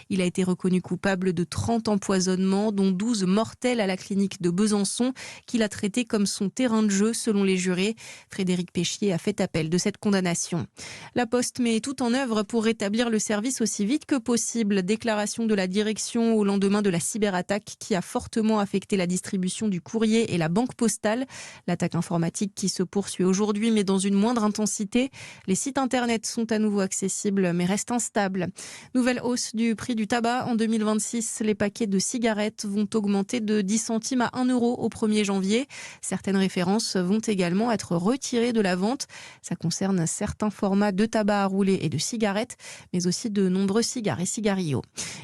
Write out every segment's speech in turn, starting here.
Il a été reconnu coupable de 30 empoisonnements, dont 12 mortels à la clinique de Besançon, qu'il a traité comme son terrain de jeu selon les jurés. Frédéric Péchier a fait appel de cette condamnation. La Poste met tout en œuvre pour rétablir le service aussi vite que possible. Déclaration de la direction au lendemain de la cyberattaque qui a fortement affecté la distribution du courrier et la banque postale. L'attaque informatique qui se poursuit aujourd'hui mais dans une moindre intensité. Les sites internet sont à nouveau accessibles mais restent instables. Nouvelle hausse du prix du tabac en 2026. Les paquets de cigarettes vont augmenter de 10 centimes à 1 euro au 1er janvier. Certaines références vont également être retirées de la vente. Ça concerne certains formats de tabac à rouler et de cigarettes, mais aussi de nombreux cigares et cigarios.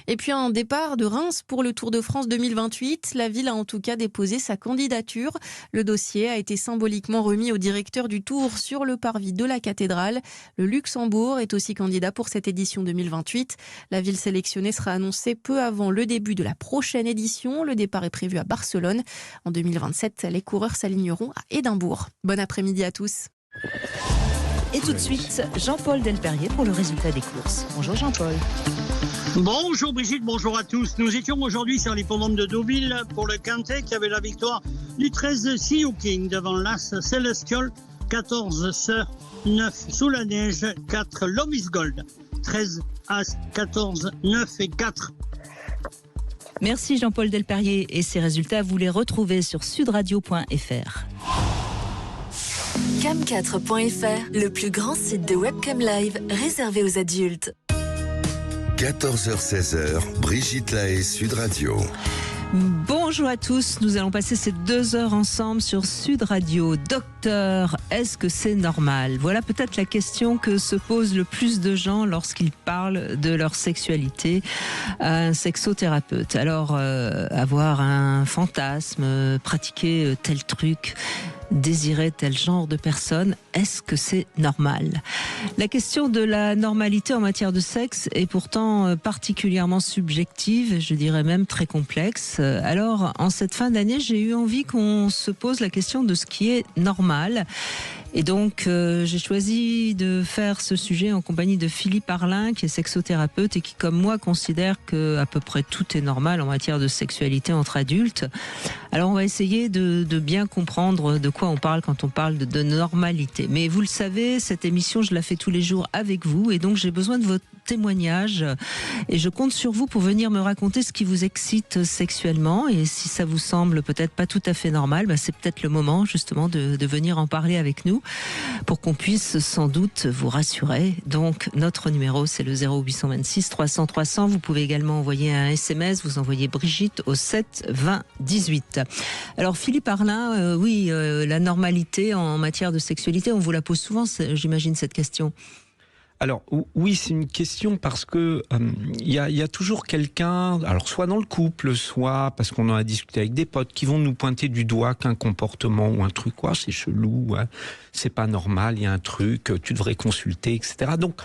Et puis un départ de Reims pour le Tour de France 2028. La ville a en tout cas déposé sa candidature. Le dossier a été symboliquement remis au directeur du Tour sur le parvis de la cathédrale. Le Luxembourg est aussi candidat pour cette édition 2028. La ville sélectionnée sera annoncée peu avant le début de la prochaine édition. Le départ est prévu à Barcelone. En 2027, les coureurs s'aligneront à Édimbourg. Bon après-midi à tous. Et tout de suite, Jean-Paul Delperrier pour le résultat des courses. Bonjour Jean-Paul. Bonjour Brigitte, bonjour à tous. Nous étions aujourd'hui sur l'hippodrome de Deauville pour le Quintet qui avait la victoire du 13 See You King devant l'As Celestial, 14 Sœur, 9 Sous la Neige, 4 Love is Gold, 13 As, 14, 9 et 4. Merci Jean-Paul Delperrier et ces résultats vous les retrouvez sur sudradio.fr. Cam4.fr, le plus grand site de webcam live réservé aux adultes. 14h-16h, Brigitte Lahaie, Sud Radio. Bonjour à tous, nous allons passer ces 2 heures ensemble sur Sud Radio. Docteur, est-ce que c'est normal ? Voilà peut-être la question que se posent le plus de gens lorsqu'ils parlent de leur sexualité à un sexothérapeute. Alors, avoir un fantasme, pratiquer tel truc, désirer tel genre de personne, est-ce que c'est normal ? La question de la normalité en matière de sexe est pourtant particulièrement subjective, je dirais même très complexe. Alors, en cette fin d'année, j'ai eu envie qu'on se pose la question de ce qui est normal. Et donc, j'ai choisi de faire ce sujet en compagnie de Philippe Arlin, qui est sexothérapeute et qui, comme moi, considère que à peu près tout est normal en matière de sexualité entre adultes. Alors, on va essayer de bien comprendre de quoi on parle quand on parle de normalité. Mais vous le savez, cette émission, je la fais tous les jours avec vous, et donc j'ai besoin de votre témoignage. Et je compte sur vous pour venir me raconter ce qui vous excite sexuellement. Et si ça vous semble peut-être pas tout à fait normal, c'est peut-être le moment justement de venir en parler avec nous, pour qu'on puisse sans doute vous rassurer. Donc notre numéro c'est le 0826 300 300. Vous pouvez également envoyer un SMS, vous envoyez Brigitte au 7 20 18. Alors Philippe Arlin, oui, la normalité en matière de sexualité, on vous la pose souvent, j'imagine, cette question. Alors oui, c'est une question parce que il y a toujours quelqu'un, alors soit dans le couple, soit parce qu'on en a discuté avec des potes, qui vont nous pointer du doigt qu'un comportement ou un truc, c'est chelou, c'est pas normal, il y a un truc, tu devrais consulter, etc. Donc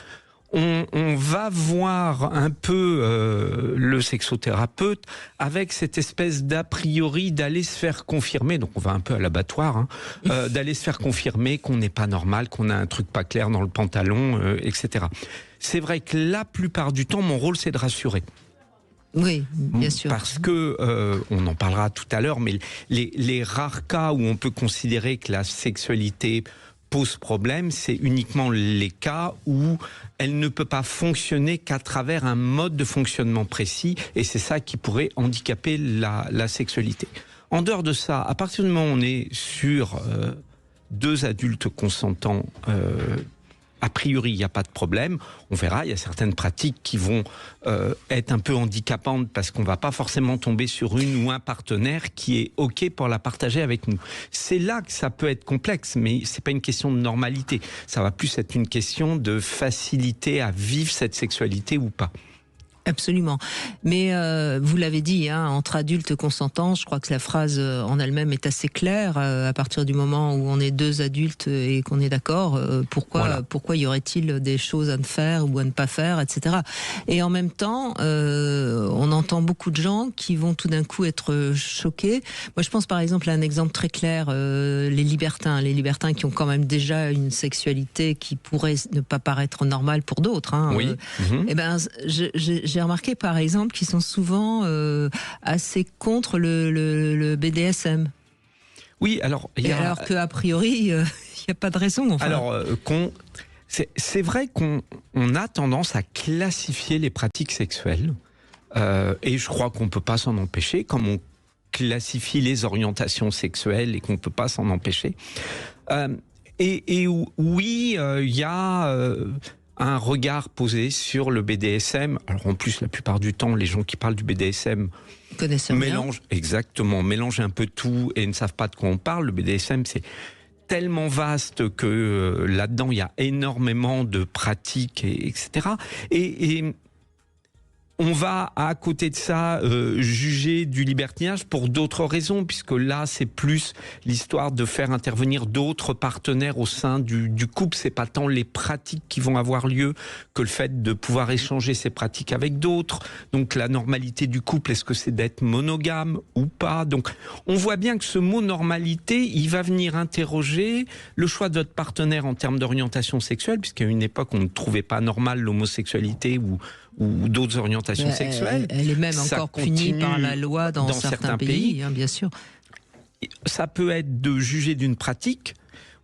on va voir un peu le sexothérapeute avec cette espèce d'a priori d'aller se faire confirmer, donc on va un peu à l'abattoir, d'aller se faire confirmer qu'on n'est pas normal, qu'on a un truc pas clair dans le pantalon, etc. C'est vrai que la plupart du temps, mon rôle c'est de rassurer. Oui, bien sûr. Parce que, on en parlera tout à l'heure, mais les rares cas où on peut considérer que la sexualité pose problème, c'est uniquement les cas où elle ne peut pas fonctionner qu'à travers un mode de fonctionnement précis, et c'est ça qui pourrait handicaper la sexualité. En dehors de ça, à partir du moment où on est sur 2 adultes consentants, a priori, il n'y a pas de problème. On verra, il y a certaines pratiques qui vont être un peu handicapantes parce qu'on ne va pas forcément tomber sur une ou un partenaire qui est OK pour la partager avec nous. C'est là que ça peut être complexe, mais ce n'est pas une question de normalité. Ça va plus être une question de facilité à vivre cette sexualité ou pas. Absolument. Mais vous l'avez dit, entre adultes consentants, je crois que la phrase en elle-même est assez claire. À partir du moment où on est 2 adultes et qu'on est d'accord, pourquoi y aurait-il des choses à ne faire ou à ne pas faire, etc. Et en même temps, on entend beaucoup de gens qui vont tout d'un coup être choqués. Moi, je pense par exemple à un exemple très clair, les libertins qui ont quand même déjà une sexualité qui pourrait ne pas paraître normale pour d'autres. Oui. Eh ben, j'ai j'ai remarqué par exemple qu'ils sont souvent assez contre le BDSM. Oui, alors... alors qu'a priori, il n'y a pas de raison. Enfin. Alors, c'est vrai qu'on a tendance à classifier les pratiques sexuelles, et je crois qu'on ne peut pas s'en empêcher, comme on classifie les orientations sexuelles et qu'on ne peut pas s'en empêcher. Et oui, il y a un regard posé sur le BDSM. Alors en plus, la plupart du temps, les gens qui parlent du BDSM mélangent un peu tout et ne savent pas de quoi on parle. Le BDSM, c'est tellement vaste que là-dedans, il y a énormément de pratiques, etc. Et on va, à côté de ça, juger du libertinage pour d'autres raisons, puisque là, c'est plus l'histoire de faire intervenir d'autres partenaires au sein du couple. C'est pas tant les pratiques qui vont avoir lieu que le fait de pouvoir échanger ces pratiques avec d'autres. Donc, la normalité du couple, est-ce que c'est d'être monogame ou pas? Donc, on voit bien que ce mot normalité, il va venir interroger le choix de votre partenaire en termes d'orientation sexuelle, puisqu'à une époque, on ne trouvait pas normal l'homosexualité ou d'autres orientations sexuelles. Elle est même encore punie par la loi dans certains pays, hein, bien sûr. Ça peut être de juger d'une pratique,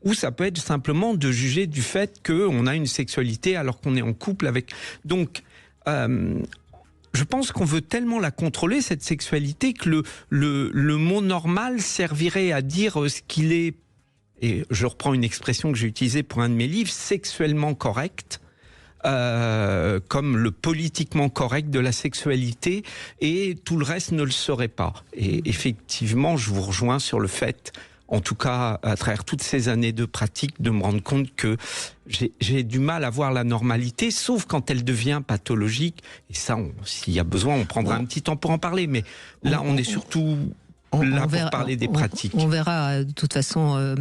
ou ça peut être simplement de juger du fait qu'on a une sexualité alors qu'on est en couple avec... Donc, je pense qu'on veut tellement la contrôler, cette sexualité, que le mot normal servirait à dire ce qu'il est, et je reprends une expression que j'ai utilisée pour un de mes livres, sexuellement correct, comme le politiquement correct de la sexualité, et tout le reste ne le serait pas. Et effectivement, je vous rejoins sur le fait, en tout cas à travers toutes ces années de pratique, de me rendre compte que j'ai du mal à voir la normalité, sauf quand elle devient pathologique. Et ça, s'il y a besoin, on prendra un petit temps pour en parler. Mais là, on est surtout... Là, pour parler des pratiques. On verra de toute façon.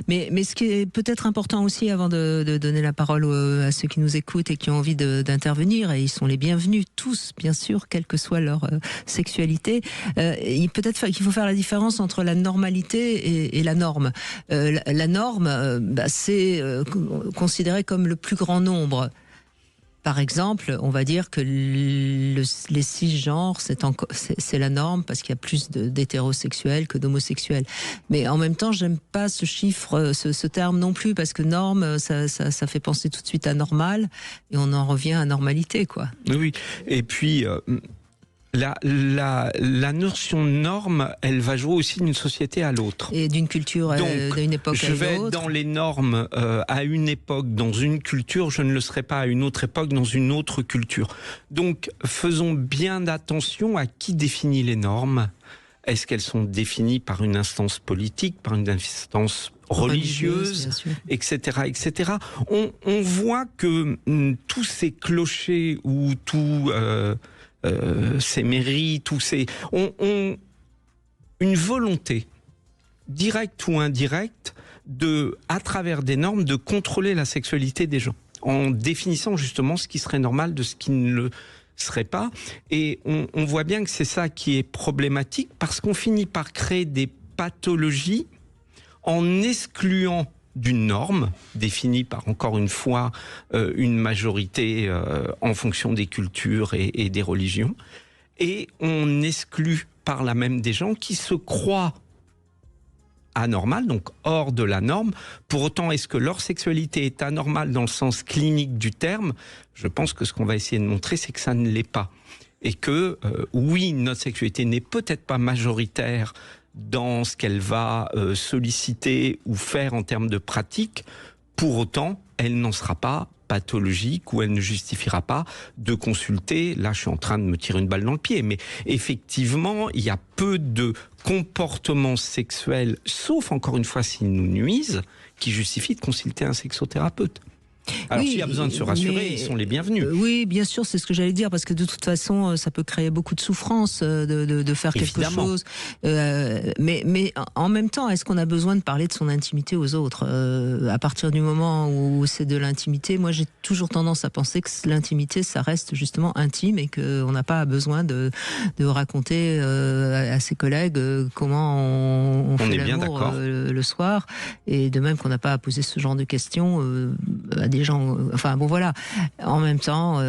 Mais ce qui est peut-être important aussi, avant de donner la parole à ceux qui nous écoutent et qui ont envie d'intervenir, et ils sont les bienvenus tous, bien sûr, quelle que soit leur sexualité, peut-être qu'il faut faire la différence entre la normalité et la norme. La norme, c'est considéré comme le plus grand nombre. Par exemple, on va dire que les cisgenres, c'est la norme parce qu'il y a plus d'hétérosexuels que d'homosexuels. Mais en même temps, j'aime pas ce chiffre, ce terme non plus, parce que norme, ça fait penser tout de suite à normal, et on en revient à normalité, quoi. Oui, et puis... La notion de norme, elle va jouer aussi d'une société à l'autre. Et d'une culture, d'une époque à une autre. Je vais être dans les normes à une époque, dans une culture, je ne le serai pas à une autre époque, dans une autre culture. Donc, faisons bien attention à qui définit les normes. Est-ce qu'elles sont définies par une instance politique, par une instance religieuse, etc., etc. On voit que tous ces clochers ou tous... ces mairies, ont une volonté, directe ou indirecte, à travers des normes, de contrôler la sexualité des gens, en définissant justement ce qui serait normal de ce qui ne le serait pas. Et on voit bien que c'est ça qui est problématique, parce qu'on finit par créer des pathologies en excluant d'une norme définie par, encore une fois, une majorité en fonction des cultures et des religions. Et on exclut par là même des gens qui se croient anormales, donc hors de la norme. Pour autant, est-ce que leur sexualité est anormale dans le sens clinique du terme? Je pense que ce qu'on va essayer de montrer, c'est que ça ne l'est pas. Et que, oui, notre sexualité n'est peut-être pas majoritaire dans ce qu'elle va solliciter ou faire en termes de pratique. Pour autant, elle n'en sera pas pathologique, ou elle ne justifiera pas de consulter. Là, je suis en train de me tirer une balle dans le pied, mais effectivement, il y a peu de comportements sexuels, sauf encore une fois s'ils nous nuisent, qui justifient de consulter un sexothérapeute. Alors, s'il y a besoin de se rassurer, ils sont les bienvenus. Oui, bien sûr, c'est ce que j'allais dire, parce que de toute façon, ça peut créer beaucoup de souffrance de faire quelque chose. Mais en même temps, est-ce qu'on a besoin de parler de son intimité aux autres? À partir du moment où c'est de l'intimité, moi j'ai toujours tendance à penser que l'intimité, ça reste justement intime, et qu'on n'a pas besoin de raconter à ses collègues comment on fait l'amour le soir. Et de même qu'on n'a pas à poser ce genre de questions à des gens. Enfin bon voilà. En même temps,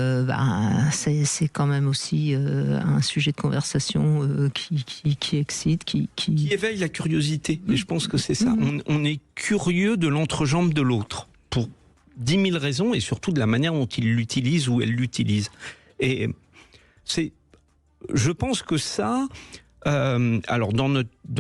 c'est quand même aussi un sujet de conversation qui excite, qui éveille la curiosité. Et je pense que c'est ça. On est curieux de l'entrejambe de l'autre pour 10 000 raisons et surtout de la manière dont il l'utilise ou elle l'utilise. Et je pense que ça. Alors dans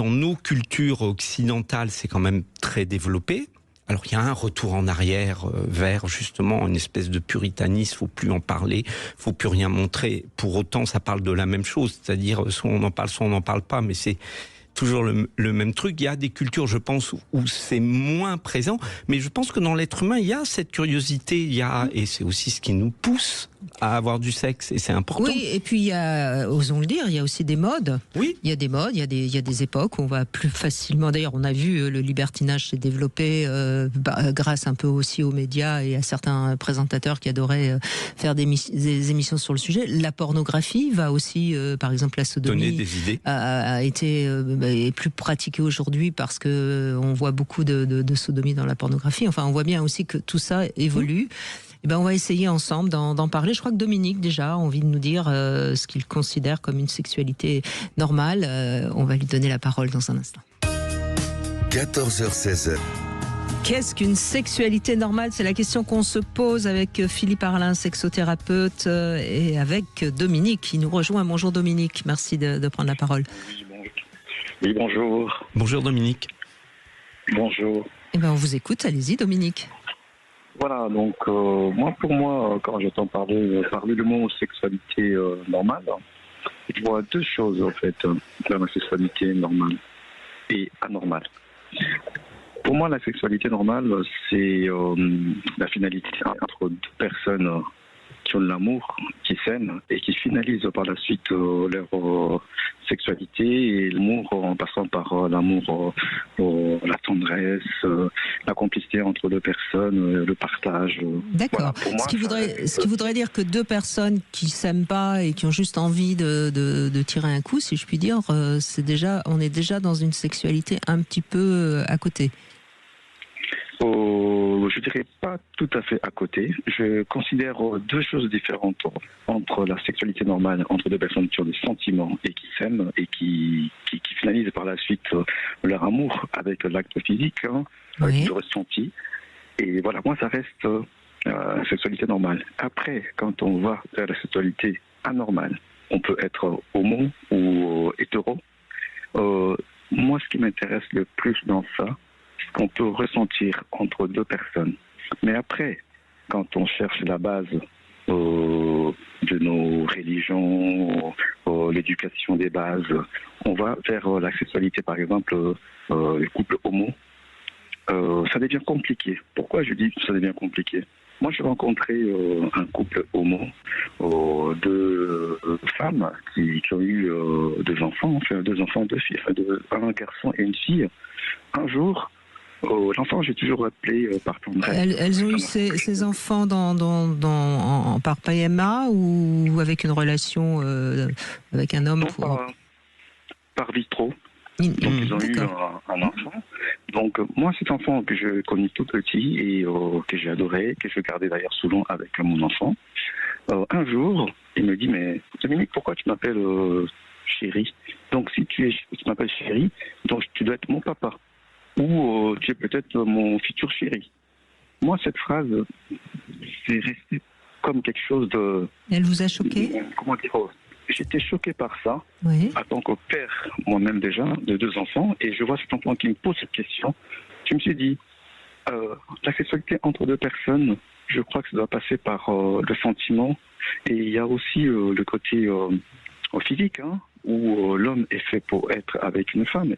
nos cultures occidentales, c'est quand même très développé. Alors il y a un retour en arrière vers justement une espèce de puritanisme, faut plus en parler, faut plus rien montrer. Pour autant, ça parle de la même chose, c'est-à-dire soit on en parle, soit on n'en parle pas, mais c'est toujours le même truc. Il y a des cultures, je pense, où c'est moins présent, mais je pense que dans l'être humain, il y a cette curiosité, et c'est aussi ce qui nous pousse à avoir du sexe, et c'est important. Oui, et puis il y a, osons le dire, il y a aussi des modes. Oui. Il y a des modes, il y a des époques où on va plus facilement. D'ailleurs, on a vu le libertinage s'est développé grâce un peu aussi aux médias et à certains présentateurs qui adoraient faire des émissions sur le sujet. La pornographie va aussi, par exemple, la sodomie, donner des idées. A été est plus pratiquée aujourd'hui parce que on voit beaucoup de sodomie dans la pornographie. Enfin, on voit bien aussi que tout ça évolue. Eh ben, on va essayer ensemble d'en parler. Je crois que Dominique, déjà, a envie de nous dire ce qu'il considère comme une sexualité normale. On va lui donner la parole dans un instant. 14h-16h. Qu'est-ce qu'une sexualité normale? C'est la question qu'on se pose avec Philippe Arlin, sexothérapeute, et avec Dominique qui nous rejoint. Bonjour Dominique, merci de prendre la parole. Oui, bonjour. Bonjour Dominique. Bonjour. Eh ben, on vous écoute, allez-y Dominique. Voilà, donc pour moi, quand j'entends parler le mot sexualité normale, je vois deux choses en fait dans la sexualité normale et anormale. Pour moi, la sexualité normale, c'est la finalité entre deux personnes qui ont de l'amour, qui s'aiment et qui finalisent par la suite leur sexualité et l'amour en passant par l'amour, la tendresse, la complicité entre deux personnes, le partage. D'accord. Voilà, ce qui voudrait dire que deux personnes qui s'aiment pas et qui ont juste envie de tirer un coup, si je puis dire, on est déjà dans une sexualité un petit peu à côté. Je dirais pas tout à fait à côté. Je considère deux choses différentes entre la sexualité normale, entre deux personnes qui ont des sentiments et qui s'aiment et qui finalisent par la suite leur amour avec l'acte physique, avec le ressenti. Et voilà, moi ça reste la sexualité normale. Après, quand on va vers la sexualité anormale, on peut être homo ou hétéro. Moi, ce qui m'intéresse le plus dans ça, qu'on peut ressentir entre deux personnes. Mais après, quand on cherche la base de nos religions, l'éducation des bases, on va vers la sexualité, par exemple, les couples homo. Ça devient compliqué. Pourquoi je dis que ça devient compliqué? Moi, j'ai rencontré un couple homo, deux femmes qui ont eu deux enfants, deux filles, un garçon et une fille. Un jour, l'enfant, j'ai toujours appelé par tendresse. Elles ont eu ces enfants par PMA ou avec une relation avec un homme? Par vitro. Donc ils ont eu un enfant. Donc moi, cet enfant que je connais tout petit et que j'ai adoré, que je gardais d'ailleurs souvent avec mon enfant, un jour, il me dit, mais Dominique, pourquoi tu m'appelles chérie? Donc si tu m'appelles chérie, donc tu dois être mon papa. Ou tu es peut-être mon futur chéri. Moi, cette phrase, c'est resté comme quelque chose de... Elle vous a choqué? Comment dire? J'étais choqué par ça, oui. En tant que père, moi-même déjà, de deux enfants, et je vois cet enfant qui me pose cette question. Je me suis dit, la sexualité entre deux personnes, je crois que ça doit passer par le sentiment, et il y a aussi le côté physique, où l'homme est fait pour être avec une femme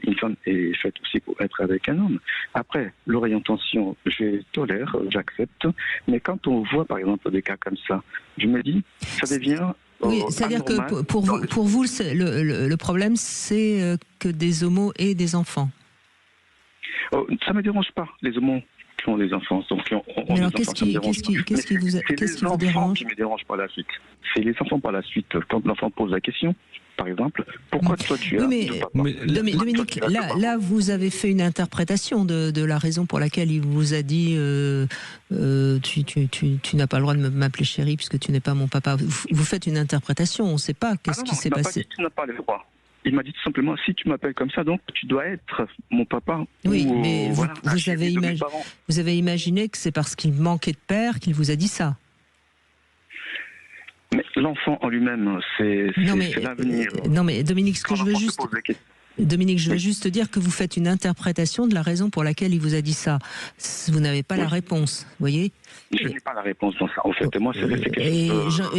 est faite aussi pour être avec un homme. Après, l'orientation, je tolère, j'accepte, mais quand on voit par exemple des cas comme ça, je me dis, ça devient... Oui, c'est-à-dire que pour vous le problème, c'est que des homos aient des enfants. Ça ne me dérange pas, les homos qui ont des enfants. Donc, mais alors, qu'est-ce qui vous dérange? Qui me dérange par la suite. C'est les enfants par la suite. Quand l'enfant pose la question, par exemple, pourquoi toi tu as Oui, mais deux papas? Dominique, là, vous avez fait une interprétation de la raison pour laquelle il vous a dit tu n'as pas le droit de m'appeler chérie puisque tu n'es pas mon papa. Vous faites une interprétation, on ne sait pas qu'est-ce qui s'est passé. Tu n'as pas le droit. Il m'a dit tout simplement, si tu m'appelles comme ça, donc tu dois être mon papa. Oui, ou, mais vous avez imaginé que c'est parce qu'il manquait de père qu'il vous a dit ça. Mais l'enfant en lui-même, c'est l'avenir. Non, mais Dominique, Dominique, je veux juste te dire que vous faites une interprétation de la raison pour laquelle il vous a dit ça. Vous n'avez pas la réponse, vous voyez ? Je n'ai pas la réponse dans ça. En fait, moi, c'est et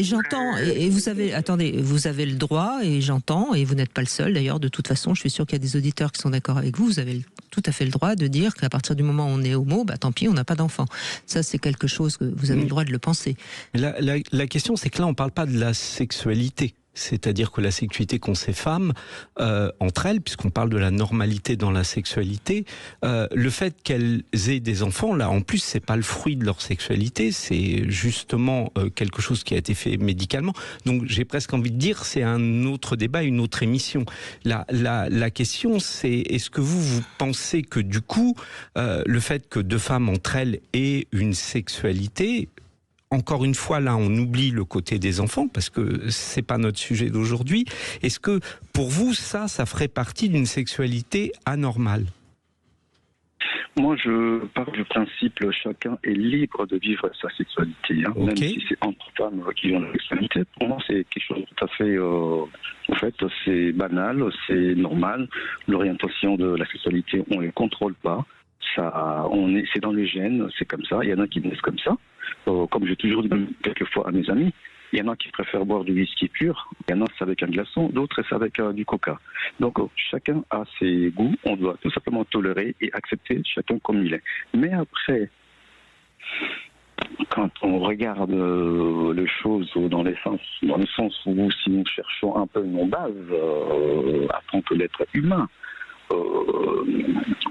j'entends, et vous savez, attendez, vous avez le droit, et j'entends, et vous n'êtes pas le seul d'ailleurs, de toute façon, je suis sûr qu'il y a des auditeurs qui sont d'accord avec vous, vous avez tout à fait le droit de dire qu'à partir du moment où on est homo, tant pis, on n'a pas d'enfant. Ça, c'est quelque chose que vous avez le droit de le penser. La question, c'est que là, on ne parle pas de la sexualité. C'est-à-dire que la sexualité qu'ont ces femmes, entre elles, puisqu'on parle de la normalité dans la sexualité, le fait qu'elles aient des enfants, là, en plus, c'est pas le fruit de leur sexualité, c'est justement quelque chose qui a été fait médicalement. Donc, j'ai presque envie de dire, c'est un autre débat, une autre émission. La question, c'est, est-ce que vous pensez que, du coup, le fait que deux femmes entre elles aient une sexualité... Encore une fois, là, on oublie le côté des enfants parce que c'est pas notre sujet d'aujourd'hui. Est-ce que, pour vous, ça ferait partie d'une sexualité anormale ? Moi, je pars du principe que chacun est libre de vivre sa sexualité. Hein. Même si c'est entre femmes qui ont la sexualité, pour moi, c'est quelque chose de tout à fait... en fait, c'est banal, c'est normal. L'orientation de la sexualité, on ne le contrôle pas. C'est dans les gènes, c'est comme ça. Il y en a qui naissent comme ça. Comme j'ai toujours dit quelquefois à mes amis, il y en a qui préfèrent boire du whisky pur, il y en a c'est avec un glaçon, d'autres c'est avec du coca. Donc chacun a ses goûts, on doit tout simplement tolérer et accepter chacun comme il est. Mais après, quand on regarde les choses dans le sens où si nous cherchons un peu nos bases, en tant que l'être humain,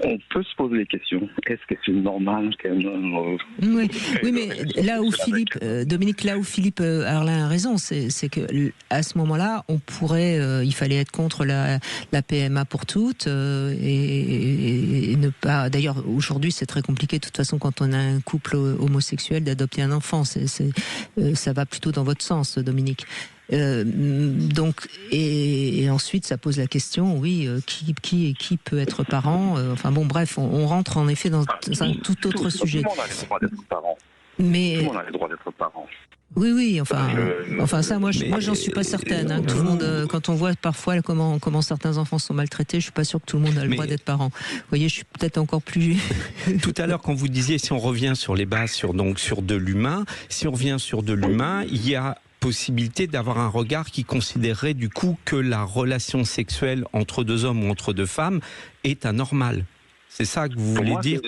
on peut se poser des questions. Est-ce que c'est normal qu'un homme... Oui, mais là où Philippe, Dominique, Arlin a raison, c'est que à ce moment-là, on pourrait, il fallait être contre la PMA pour toutes et ne pas. D'ailleurs, aujourd'hui, c'est très compliqué. De toute façon, quand on a un couple homosexuel, d'adopter un enfant, ça va plutôt dans votre sens, Dominique. Donc et ensuite ça pose la question, oui, qui peut être parent, enfin bon, bref, on rentre en effet dans un tout autre sujet. Tout le monde a le droit d'être parent. Mais tout le monde a le droit d'être parent. Oui, enfin ça, moi j'en suis pas certaine. Hein, tout le monde, quand on voit parfois comment certains enfants sont maltraités, je suis pas sûr que tout le monde a le droit d'être parent. Vous voyez, je suis peut-être encore plus. Tout à l'heure, quand vous disiez, si on revient sur les bases, sur de l'humain, il y a possibilité d'avoir un regard qui considérerait du coup que la relation sexuelle entre deux hommes ou entre deux femmes est anormale. C'est ça que vous voulez dire ?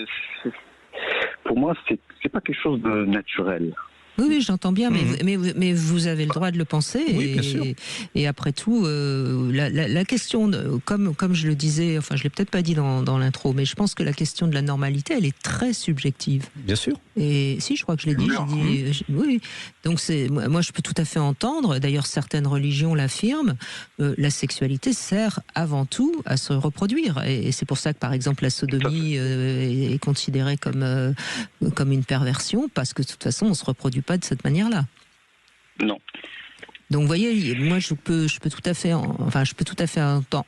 Pour moi, c'est pas quelque chose de naturel. Oui, j'entends bien, mais vous avez le droit de le penser. Oui, bien sûr. Et après tout, la question, comme je le disais, enfin je l'ai peut-être pas dit dans l'intro, mais je pense que la question de la normalité, elle est très subjective. Bien sûr. Et si, je crois que je l'ai dit. Oui. Donc moi, je peux tout à fait entendre. D'ailleurs, certaines religions l'affirment. La sexualité sert avant tout à se reproduire, et c'est pour ça que, par exemple, la sodomie est considérée comme une perversion, parce que de toute façon, on se reproduit pas de cette manière-là. Non. Donc, vous voyez, moi, je peux tout à fait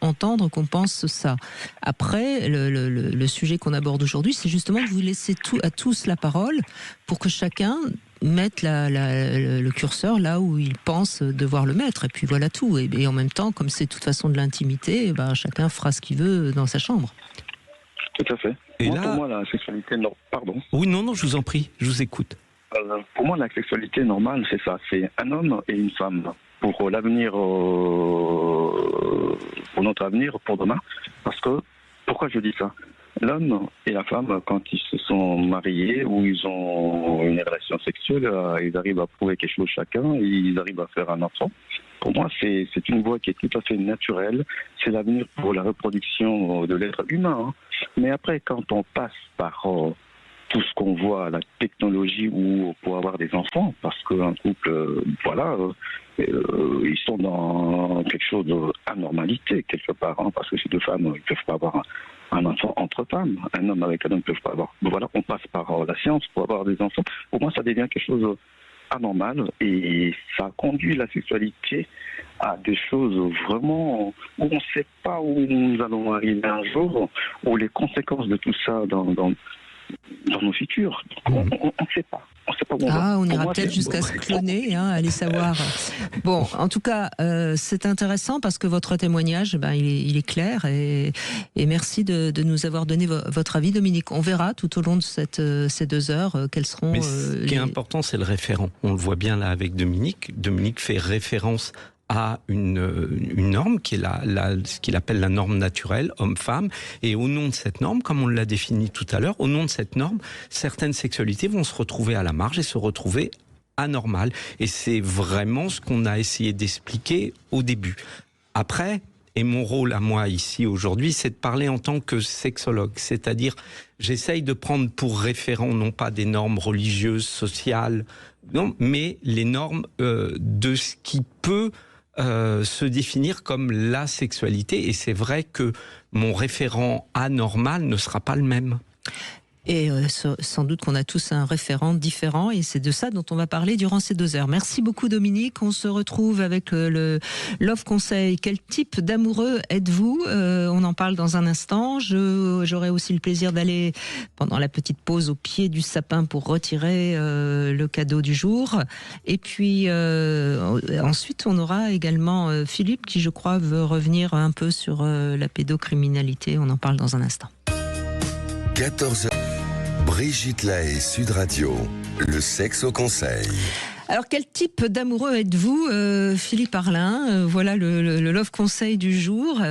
entendre qu'on pense ça. Après, le sujet qu'on aborde aujourd'hui, c'est justement de vous laisser à tous la parole pour que chacun mette le curseur là où il pense devoir le mettre. Et puis voilà tout. Et en même temps, comme c'est de toute façon de l'intimité, chacun fera ce qu'il veut dans sa chambre. Tout à fait. Et pour moi, la sexualité... Non, pardon. Oui, non, je vous en prie, je vous écoute. Pour moi, la sexualité normale, c'est ça. C'est un homme et une femme. Pour l'avenir, pour notre avenir, pour demain. Parce que, pourquoi je dis ça ? L'homme et la femme, quand ils se sont mariés ou ils ont une relation sexuelle, ils arrivent à prouver quelque chose chacun, et ils arrivent à faire un enfant. Pour moi, c'est une voie qui est tout à fait naturelle. C'est l'avenir pour la reproduction de l'être humain. Hein. Mais après, quand on passe par tout ce qu'on voit, la technologie ou pour avoir des enfants, parce qu'un couple, ils sont dans quelque chose d'anormalité quelque part, hein, parce que ces deux femmes ne peuvent pas avoir un enfant entre femmes, un homme avec un homme ne peuvent pas avoir. Voilà, on passe par la science pour avoir des enfants. Pour moi, ça devient quelque chose anormal et ça conduit la sexualité à des choses vraiment où on ne sait pas où nous allons arriver un jour, ou les conséquences de tout ça dans nos futurs. On ne sait pas. On sait pas où on va. On ira peut-être jusqu'à se cloner, allez savoir. Bon, en tout cas, c'est intéressant parce que votre témoignage, il est clair et merci de nous avoir donné votre avis, Dominique. On verra tout au long de ces 2 heures quels seront. Mais ce qui est important, c'est le référent. On le voit bien là avec Dominique. Dominique fait référence à une norme qui est ce qu'il appelle la norme naturelle, homme-femme. Et au nom de cette norme, comme on l'a défini tout à l'heure, au nom de cette norme, certaines sexualités vont se retrouver à la marge et se retrouver anormales. Et c'est vraiment ce qu'on a essayé d'expliquer au début. Après, et mon rôle à moi ici aujourd'hui, c'est de parler en tant que sexologue. C'est-à-dire, j'essaye de prendre pour référent non pas des normes religieuses, sociales, non, mais les normes de ce qui peut se définir comme la sexualité. Et c'est vrai que mon référent anormal ne sera pas le même. Et sans doute qu'on a tous un référent différent et c'est de ça dont on va parler durant ces 2 heures. Merci beaucoup Dominique, on se retrouve avec le Love Conseil. Quel type d'amoureux êtes-vous ? On en parle dans un instant. J'aurai aussi le plaisir d'aller pendant la petite pause au pied du sapin pour retirer le cadeau du jour. Et puis ensuite on aura également Philippe qui je crois veut revenir un peu sur la pédocriminalité. On en parle dans un instant. 14h. Brigitte Lahaie, Sud Radio, le sexe au conseil. Alors, quel type d'amoureux êtes-vous, Philippe Arlin ? Voilà le Love Conseil du jour.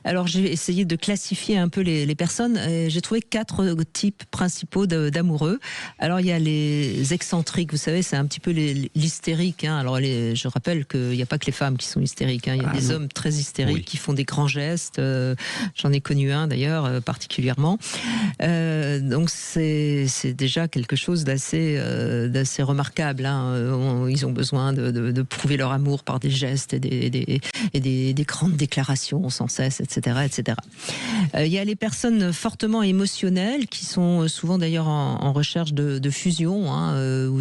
Alors, j'ai essayé de classifier un peu les personnes. J'ai trouvé 4 types principaux d'amoureux. Alors, il y a les excentriques. Vous savez, c'est un petit peu l'hystérique. Alors, je rappelle qu'il n'y a pas que les femmes qui sont hystériques. Il y a des hommes très hystériques qui font des grands gestes. J'en ai connu un, d'ailleurs, particulièrement. Donc, c'est déjà quelque chose d'assez remarquable. Ils ont besoin de prouver leur amour par des gestes et des grandes déclarations sans cesse, etc., etc. Il y a les personnes fortement émotionnelles qui sont souvent d'ailleurs en recherche de fusion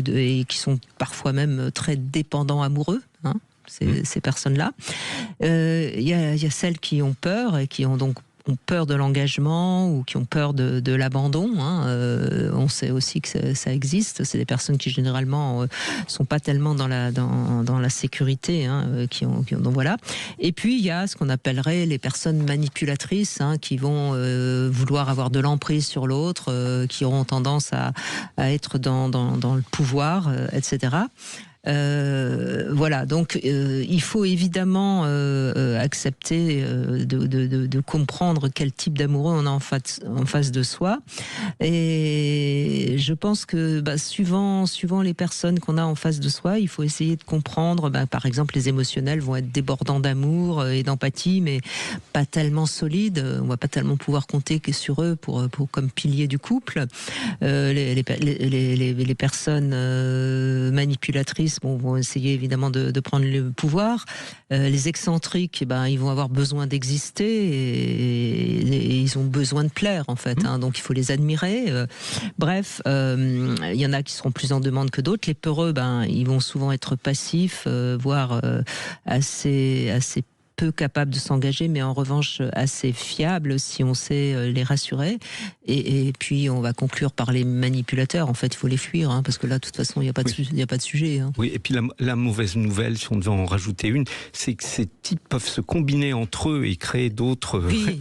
et qui sont parfois même très dépendants amoureux. Ces personnes-là. Il y a celles qui ont peur et qui ont peur de l'engagement ou qui ont peur de l'abandon. On sait aussi que ça existe. C'est des personnes qui généralement sont pas tellement dans la sécurité, donc voilà. Et puis il y a ce qu'on appellerait les personnes manipulatrices, qui vont vouloir avoir de l'emprise sur l'autre, qui auront tendance à être dans le pouvoir, etc. Voilà, donc il faut évidemment accepter de comprendre quel type d'amoureux on a en face de soi. Et je pense que suivant les personnes qu'on a en face de soi, il faut essayer de comprendre. Par exemple, les émotionnels vont être débordants d'amour et d'empathie, mais pas tellement solides. On va pas tellement pouvoir compter que sur eux pour comme pilier du couple. Les personnes manipulatrices vont essayer évidemment de prendre le pouvoir. Les excentriques, ils vont avoir besoin d'exister et ils ont besoin de plaire en fait. Donc il faut les admirer. Bref, il y en a qui seront plus en demande que d'autres. Les peureux, ils vont souvent être passifs, voire assez peu capables de s'engager, mais en revanche assez fiables si on sait les rassurer. Et puis on va conclure par les manipulateurs. En fait, il faut les fuir, parce que là, de toute façon, il n'y a pas de sujet. Oui, et puis la mauvaise nouvelle, si on devait en rajouter une, c'est que ces types peuvent se combiner entre eux et créer d'autres. Oui.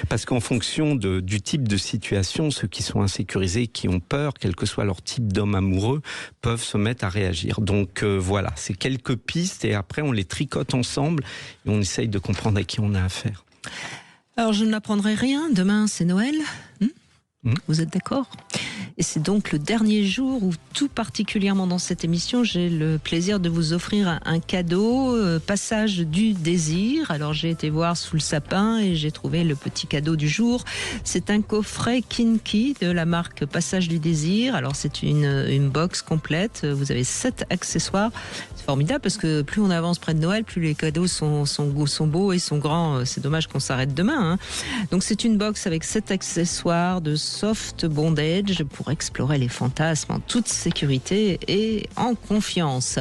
Parce qu'en fonction du type de situation, ceux qui sont insécurisés, qui ont peur, quel que soit leur type d'homme amoureux, peuvent se mettre à réagir. Donc voilà, c'est quelques pistes et après on les tricote ensemble et on essaye de comprendre à qui on a affaire. Alors je ne l'apprendrai rien, demain c'est Noël. Vous êtes d'accord ? Et c'est donc le dernier jour où, tout particulièrement dans cette émission, j'ai le plaisir de vous offrir un cadeau, Passage du désir. Alors j'ai été voir sous le sapin et j'ai trouvé le petit cadeau du jour. C'est un coffret Kinky de la marque Passage du désir. Alors c'est une box complète. Vous avez 7 accessoires. C'est formidable parce que plus on avance près de Noël, plus les cadeaux sont beaux et sont grands. C'est dommage qu'on s'arrête demain. Donc c'est une box avec 7 accessoires de soft bondage pour explorer les fantasmes en toute sécurité et en confiance.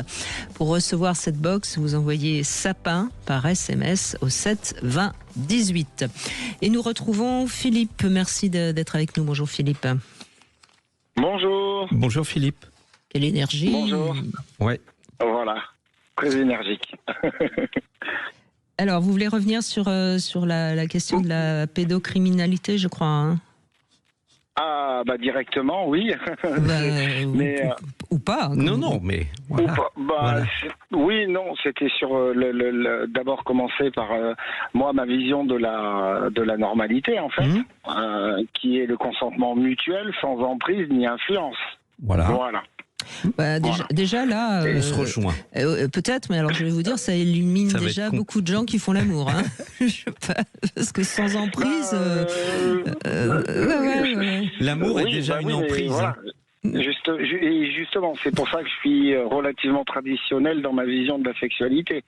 Pour recevoir cette box, vous envoyez sapin par SMS au 7 20 18. Et nous retrouvons Philippe. Merci d'être avec nous. Bonjour Philippe. Bonjour. Bonjour Philippe. Quelle énergie. Bonjour. Ouais. Voilà, très énergique. Alors, vous voulez revenir sur la question de la pédocriminalité, je crois. Ah, directement, oui. Mais, ou pas. Non, mais voilà. Voilà. Oui, non, c'était sur d'abord commencer par moi, ma vision de la normalité, en fait, qui est le consentement mutuel sans emprise ni influence. Voilà. Déjà là, on se rejoint. Peut-être, mais alors je vais vous dire, ça illumine déjà beaucoup de gens qui font l'amour. Parce que sans emprise, l'amour est déjà une emprise. Voilà. Justement, c'est pour ça que je suis relativement traditionnel dans ma vision de la sexualité.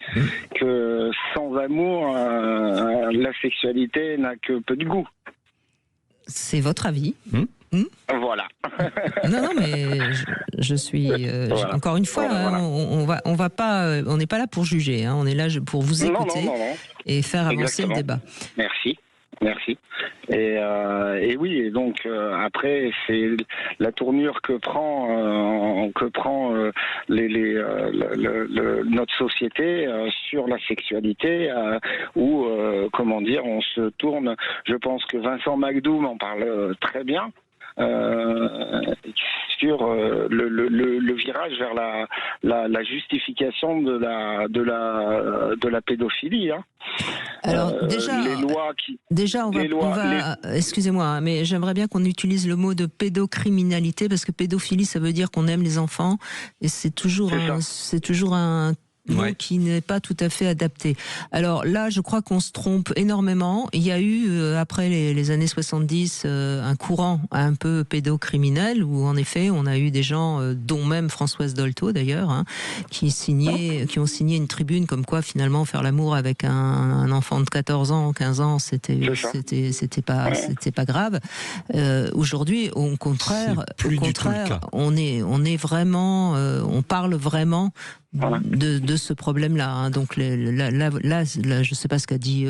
Que sans amour, la sexualité n'a que peu de goût. C'est votre avis. Voilà. Non, mais je suis encore une fois, on va pas, on n'est pas là pour juger, on est là pour vous écouter et faire avancer le débat. Merci. Et oui, et donc après c'est la tournure que prend notre société sur la sexualité où on se tourne. Je pense que Vincent McDoom en parle très bien. Sur le virage vers la justification de la pédophilie. Alors excusez-moi, mais j'aimerais bien qu'on utilise le mot de pédocriminalité parce que pédophilie, ça veut dire qu'on aime les enfants et c'est toujours un mot qui n'est pas tout à fait adapté. Alors là, je crois qu'on se trompe énormément. Il y a eu, après les années 70, un courant un peu pédocriminel où, en effet, on a eu des gens, dont même Françoise Dolto d'ailleurs, qui ont signé une tribune comme quoi, finalement, faire l'amour avec un enfant de 14 ans, 15 ans, c'était pas grave. Aujourd'hui, au contraire, on est vraiment, on parle vraiment de ce problème-là. Donc là, je sais pas ce qu'a dit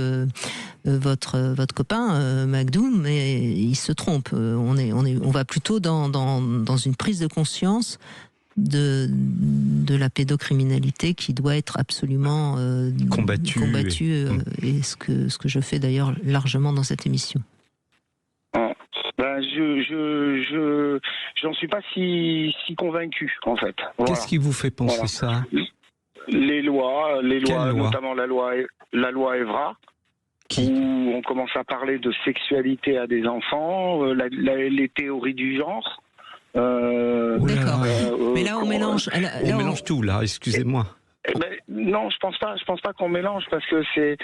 votre copain McDoom, mais il se trompe. On va plutôt dans une prise de conscience de la pédocriminalité qui doit être absolument combattue et ce que je fais d'ailleurs largement dans cette émission. J'en suis pas si convaincu, en fait. Voilà. Qu'est-ce qui vous fait penser ça ? Les lois, notamment la loi Evra, où on commence à parler de sexualité à des enfants, les théories du genre. D'accord. Mais là, on mélange. On mélange tout, là, excusez-moi. Non, je pense pas qu'on mélange parce que c'est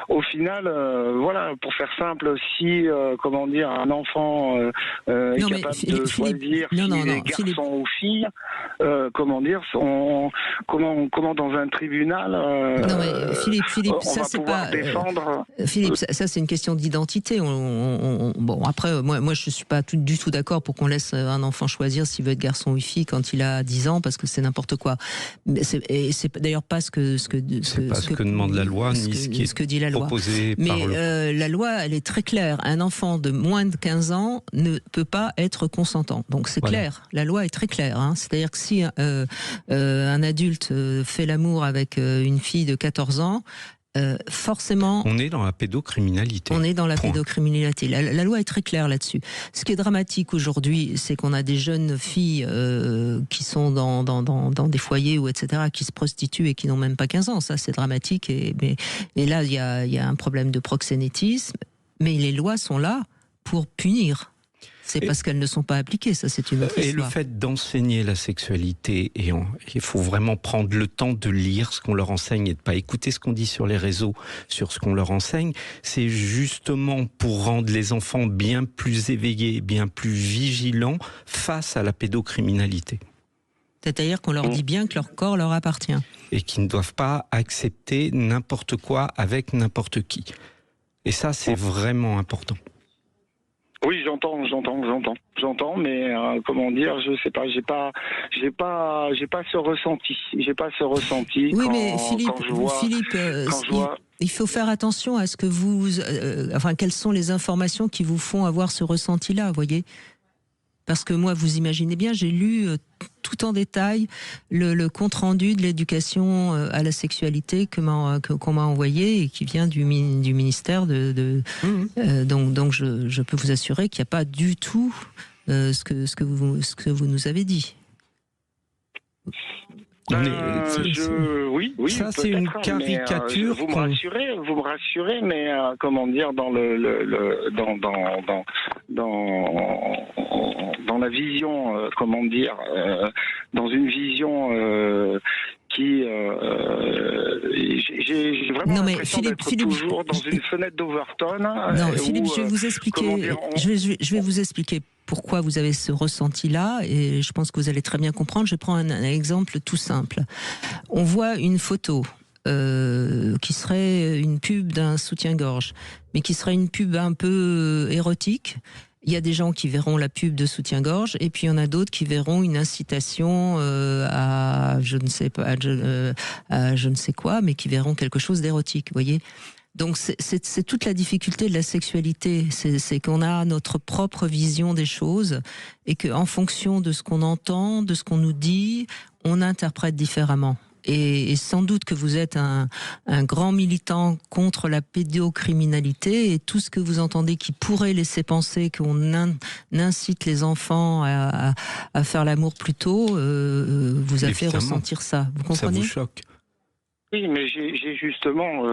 au final, pour faire simple, si un enfant est capable de choisir s'il est garçon ou fille, comment dans un tribunal, non mais Philippe, ça c'est pas défendre. Philippe, ça c'est une question d'identité. Bon après, moi je suis pas du tout d'accord pour qu'on laisse un enfant choisir s'il veut être garçon ou fille quand il a 10 ans parce que c'est n'importe quoi. Et c'est d'ailleurs pas ce que demande la loi ni ce que dit la loi. Proposé mais par la loi, elle est très claire. Un enfant de moins de 15 ans ne peut pas être consentant. Donc c'est clair. La loi est très claire. C'est-à-dire que si un adulte fait l'amour avec une fille de 14 ans, forcément... On est dans la pédocriminalité. On est dans la pédocriminalité. La loi est très claire là-dessus. Ce qui est dramatique aujourd'hui, c'est qu'on a des jeunes filles qui sont dans des foyers ou etc., qui se prostituent et qui n'ont même pas 15 ans. Ça, c'est dramatique. Et là, il y a un problème de proxénétisme. Mais les lois sont là pour punir. C'est parce qu'elles ne sont pas appliquées, ça c'est une autre histoire. Et le fait d'enseigner la sexualité, il faut vraiment prendre le temps de lire ce qu'on leur enseigne et de ne pas écouter ce qu'on dit sur les réseaux, sur ce qu'on leur enseigne, c'est justement pour rendre les enfants bien plus éveillés, bien plus vigilants face à la pédocriminalité. C'est-à-dire qu'on leur dit bien que leur corps leur appartient. Et qu'ils ne doivent pas accepter n'importe quoi avec n'importe qui. Et ça, c'est vraiment important. Oui, j'entends, mais comment dire, je sais pas, j'ai pas ce ressenti. Oui, mais Philippe, il faut faire attention à ce que quelles sont les informations qui vous font avoir ce ressenti-là, vous voyez ? Parce que moi, vous imaginez bien, j'ai lu tout en détail le compte-rendu de l'éducation à la sexualité qu'on m'a envoyé et qui vient du ministère donc je peux vous assurer qu'il n'y a pas du tout ce que vous nous avez dit. Oui, ça c'est une caricature. Vous me rassurez, mais comment dire, dans la vision, comment dire, dans une vision qui j'ai vraiment l'impression d'être toujours dans une fenêtre d'Overton. Non, Philippe, je vais vous expliquer. Je vais vous expliquer pourquoi vous avez ce ressenti-là, et je pense que vous allez très bien comprendre. Je prends un exemple tout simple. On voit une photo qui serait une pub d'un soutien-gorge, mais qui serait une pub un peu érotique. Il y a des gens qui verront la pub de soutien-gorge, et puis il y en a d'autres qui verront une incitation à je ne sais pas, à je ne sais quoi, mais qui verront quelque chose d'érotique, vous voyez. Donc c'est toute la difficulté de la sexualité, c'est qu'on a notre propre vision des choses, et qu'en fonction de ce qu'on entend, de ce qu'on nous dit, on interprète différemment. Et sans doute que vous êtes un grand militant contre la pédocriminalité, et tout ce que vous entendez qui pourrait laisser penser qu'on incite les enfants à faire l'amour plus tôt, vous a fait ressentir ça. Vous comprenez ? Ça vous choque ? Oui, mais j'ai justement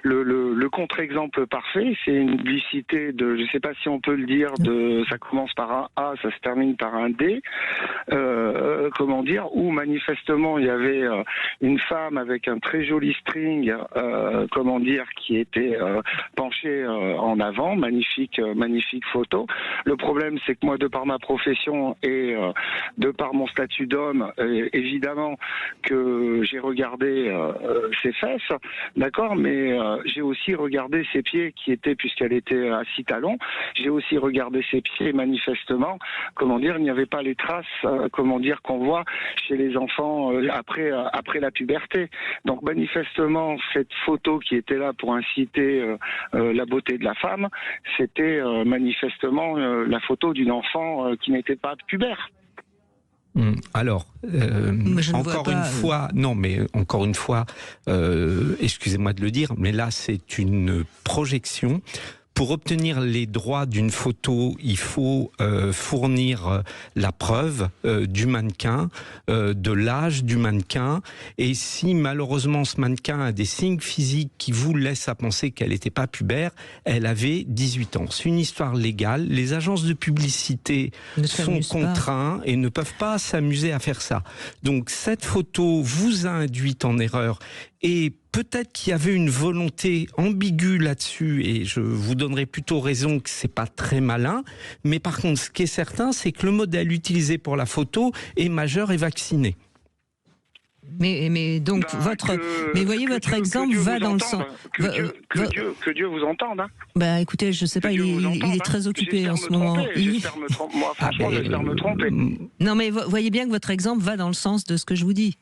le contre-exemple parfait, c'est une publicité de, je ne sais pas si on peut le dire, ça commence par un A, ça se termine par un D, comment dire, où manifestement il y avait une femme avec un très joli string, comment dire, qui était penchée en avant, magnifique photo. Le problème, c'est que moi, de par ma profession et de par mon statut d'homme, évidemment que j'ai regardé ses fesses, d'accord, mais j'ai aussi regardé ses pieds qui étaient, puisqu'elle était à 6 talons, j'ai aussi regardé ses pieds, manifestement, comment dire, il n'y avait pas les traces, comment dire, qu'on voit chez les enfants après la puberté. Donc manifestement, cette photo qui était là pour inciter la beauté de la femme, c'était manifestement la photo d'une enfant qui n'était pas pubère. Alors, encore une fois, excusez-moi de le dire, mais là c'est une projection. Pour obtenir les droits d'une photo, il faut fournir la preuve du mannequin, de l'âge du mannequin. Et si malheureusement ce mannequin a des signes physiques qui vous laissent à penser qu'elle n'était pas pubère, elle avait 18 ans. C'est une histoire légale. Les agences de publicité sont contraintes et ne peuvent pas s'amuser à faire ça. Donc cette photo vous a induite en erreur. Et peut-être qu'il y avait une volonté ambiguë là-dessus, et je vous donnerai plutôt raison que c'est pas très malin. Mais par contre, ce qui est certain, c'est que le modèle utilisé pour la photo est majeur et vacciné. Mais donc mais voyez, votre exemple va dans le sens. Que Dieu vous entende. Hein. Bah écoutez, je sais pas, il est très occupé en ce moment. J'espère me tromper. Non, mais voyez bien que votre exemple va dans le sens de ce que je vous dis.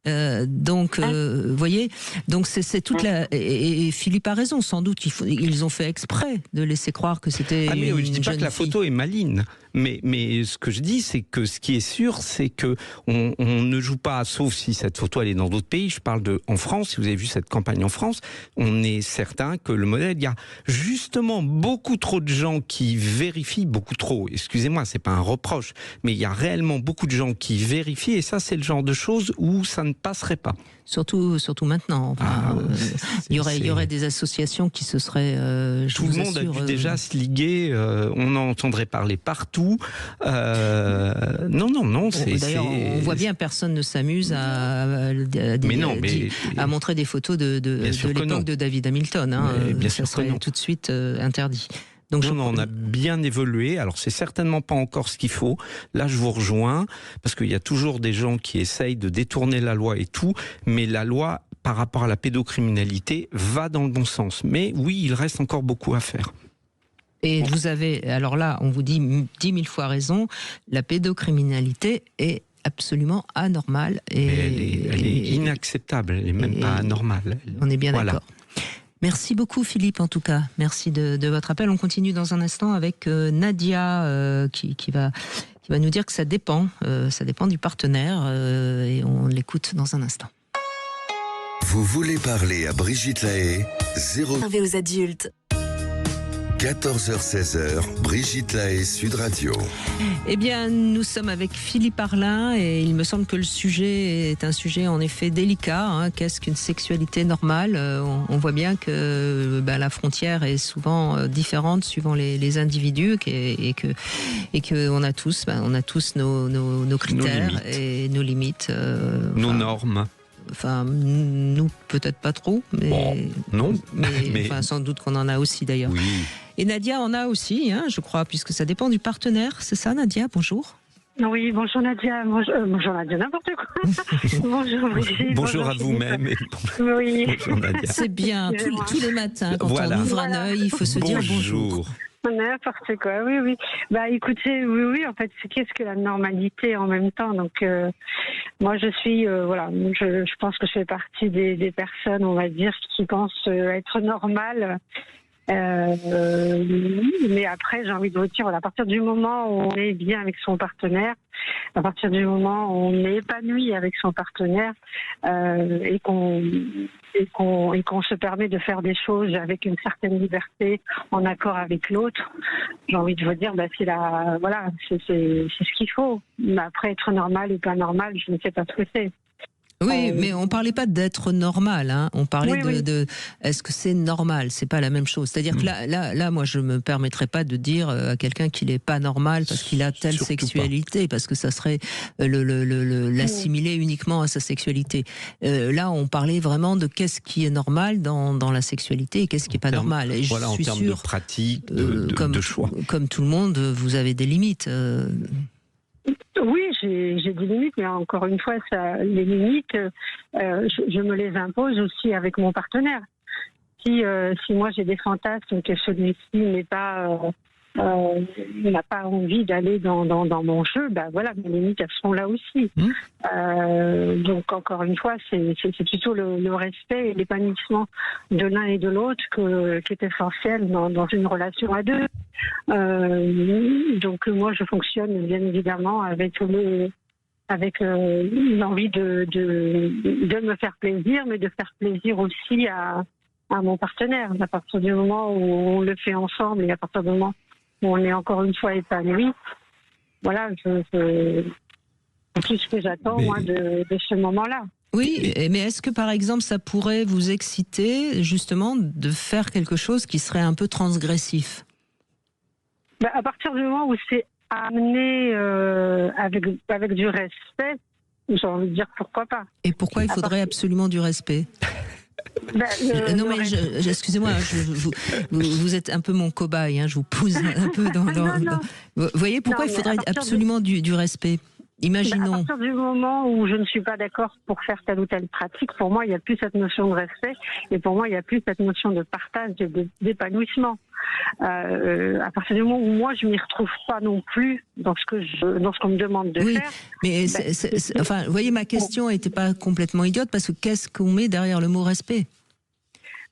Voyez, donc c'est toute la. Et Philippe a raison, sans doute. Ils ont fait exprès de laisser croire que c'était. Mais je dis pas que la photo est maligne, Mais ce que je dis, c'est que ce qui est sûr, c'est que on ne joue pas, sauf si cette photo elle est dans d'autres pays. Je parle en France. Si vous avez vu cette campagne en France, on est certain que le modèle, il y a justement beaucoup trop de gens qui vérifient, beaucoup trop. Excusez-moi, c'est pas un reproche, mais il y a réellement beaucoup de gens qui vérifient, et ça, c'est le genre de choses où ça ne passerait pas. Surtout maintenant. Enfin, il y aurait des associations qui se seraient. Tout le monde a dû déjà se liguer. On en entendrait parler partout. Non. D'ailleurs, on voit bien, personne ne s'amuse à montrer des photos de l'époque de David Hamilton. Hein. Ça serait tout de suite interdit. Donc on a bien évolué. Alors c'est certainement pas encore ce qu'il faut. Là, je vous rejoins parce qu'il y a toujours des gens qui essayent de détourner la loi et tout, mais la loi, par rapport à la pédocriminalité, va dans le bon sens. Mais oui, il reste encore beaucoup à faire. Et vous avez, alors là, on vous dit 10 000 fois raison, la pédocriminalité est absolument anormale. Elle est inacceptable, elle n'est même pas anormale. On est bien d'accord. Merci beaucoup Philippe, en tout cas. Merci de votre appel. On continue dans un instant avec Nadia qui va nous dire que ça dépend du partenaire et on l'écoute dans un instant. Vous voulez parler à Brigitte Lahaie, 0 Réservé aux adultes. 14h-16h, Brigitte Lahaie, Sud Radio. Eh bien, nous sommes avec Philippe Arlin et il me semble que le sujet est un sujet en effet délicat. Hein. Qu'est-ce qu'une sexualité normale ? On voit bien que la frontière est souvent différente suivant les individus et que on a tous nos critères et nos limites. Nos normes. Enfin, nous, peut-être pas trop, mais, non. Mais enfin, sans doute qu'on en a aussi d'ailleurs. Oui. Et Nadia en a aussi, hein, je crois, puisque ça dépend du partenaire. C'est ça, Nadia ? Bonjour. Oui, bonjour Nadia. Bonjour Nadia, n'importe quoi. Bonjour Brigitte. Bonjour à vous-même. Oui. Bonjour Nadia. C'est bien, tous les matins, quand on ouvre un œil, il faut se dire bonjour. N'importe quoi, oui. Écoutez, oui, en fait, qu'est-ce que la normalité en même temps ? Donc, moi, je suis, je pense que je fais partie des personnes, on va dire, qui pensent être normales. Mais après, j'ai envie de vous dire, à partir du moment où on est bien avec son partenaire, à partir du moment où on est épanoui avec son partenaire et qu'on se permet de faire des choses avec une certaine liberté, en accord avec l'autre, j'ai envie de vous dire, c'est ce qu'il faut. Mais après, être normal ou pas normal, je ne sais pas ce que c'est. Oui, mais on parlait pas d'être normal, hein. On parlait de est-ce que c'est normal ? C'est pas la même chose. C'est-à-dire que là, moi, je me permettrais pas de dire à quelqu'un qu'il est pas normal parce qu'il a telle sexualité, parce que ça serait l'assimiler uniquement à sa sexualité. Là, on parlait vraiment de qu'est-ce qui est normal dans la sexualité et qu'est-ce qui est pas normal. Et en termes de pratique, de choix. Comme tout le monde, vous avez des limites. Oui, j'ai des limites, mais encore une fois, les limites, je me les impose aussi avec mon partenaire. Si moi j'ai des fantasmes que celui-ci n'a pas envie d'aller dans mon jeu, mes limites elles sont là aussi. Donc encore une fois, c'est plutôt le respect et l'épanouissement de l'un et de l'autre qui est essentiel dans une relation à deux. Donc moi je fonctionne bien évidemment avec l'envie de me faire plaisir, mais de faire plaisir aussi à mon partenaire. À partir du moment où on le fait ensemble et à partir du moment où on est encore une fois épanoui, voilà, c'est tout ce que j'attends moi de ce moment-là. Oui, mais est-ce que par exemple ça pourrait vous exciter justement de faire quelque chose qui serait un peu transgressif ? À partir du moment où c'est amené avec du respect, j'ai envie de dire pourquoi pas. Et pourquoi il faudrait absolument du respect ? Non mais excusez-moi, vous êtes un peu mon cobaye, hein, je vous pousse un peu dans... Vous voyez pourquoi il faudrait absolument du respect ? Imaginons. À partir du moment où je ne suis pas d'accord pour faire telle ou telle pratique, pour moi, il n'y a plus cette notion de respect et pour moi, il n'y a plus cette notion de partage et d'épanouissement. À partir du moment où moi, je ne m'y retrouve pas non plus dans ce qu'on me demande de faire. Mais enfin, vous voyez, ma question n'était pas complètement idiote parce que qu'est-ce qu'on met derrière le mot respect ?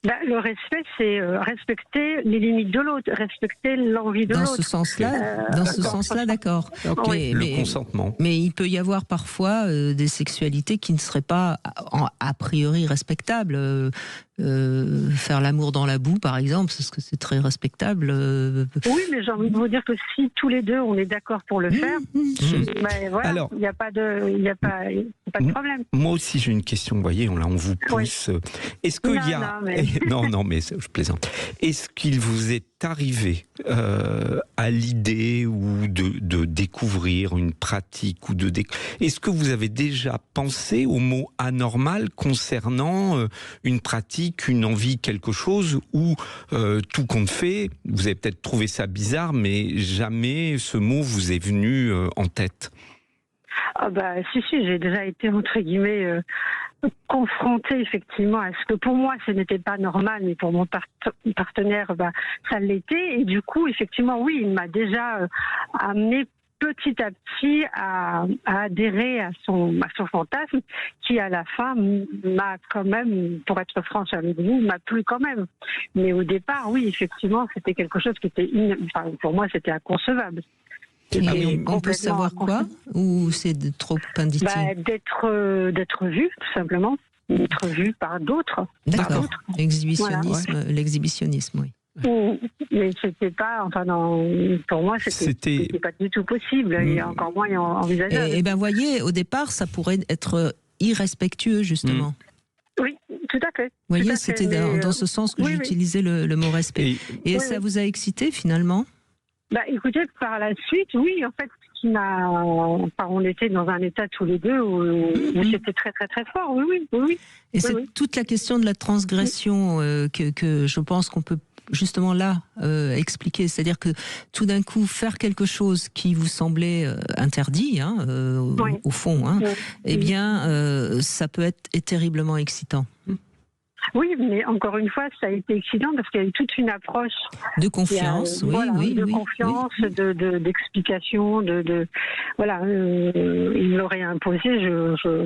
Le respect, c'est respecter les limites de l'autre, respecter l'envie de Dans l'autre. ce sens-là, d'accord. Oui. Le consentement. Mais il peut y avoir parfois des sexualités qui ne seraient pas a priori respectables. Faire l'amour dans la boue, par exemple, parce que c'est très respectable. Oui, mais j'ai envie de vous dire que si tous les deux on est d'accord pour le faire, voilà, Alors, il n'y a pas de problème. Moi aussi, j'ai une question. Vous voyez, on vous pousse. Oui. Est-ce qu'il y a non, mais je plaisante. Est-ce qu'il vous est arrivé à l'idée ou de découvrir une pratique est-ce que vous avez déjà pensé au mot anormal concernant une pratique, une envie, quelque chose où tout compte fait, vous avez peut-être trouvé ça bizarre, mais jamais ce mot vous est venu en tête? Si, j'ai déjà été, entre guillemets, confrontée effectivement à ce que pour moi ce n'était pas normal, mais pour mon partenaire, ça l'était. Et du coup, effectivement, oui, il m'a déjà amené petit à petit à adhérer à son fantasme, qui à la fin m'a quand même, pour être franche avec vous, m'a plu quand même. Mais au départ, oui, effectivement, c'était quelque chose qui était, pour moi, c'était inconcevable. Et on peut savoir quoi? Ou c'est trop indiscret? D'être vu, tout simplement. D'être vu par d'autres. D'accord. L'exhibitionnisme, voilà. L'exhibitionnisme, oui. Mais c'était pas, pour moi, c'était pas du tout possible, et encore moins envisageable. Et voyez, au départ, ça pourrait être irrespectueux, justement. Oui, tout à fait. Vous voyez, c'était dans ce sens que j'utilisais le mot respect. Et ça vous a excité, finalement? Écoutez, par la suite, oui, en fait, on était dans un état tous les deux où c'était très, très, très fort, oui. Et c'est toute la question de la transgression que je pense qu'on peut justement là expliquer, c'est-à-dire que tout d'un coup faire quelque chose qui vous semblait interdit, au fond, ça peut être terriblement excitant. Oui, mais encore une fois, ça a été excitant parce qu'il y a eu toute une approche de confiance, confiance, d'explication, voilà. Il l'aurait imposé,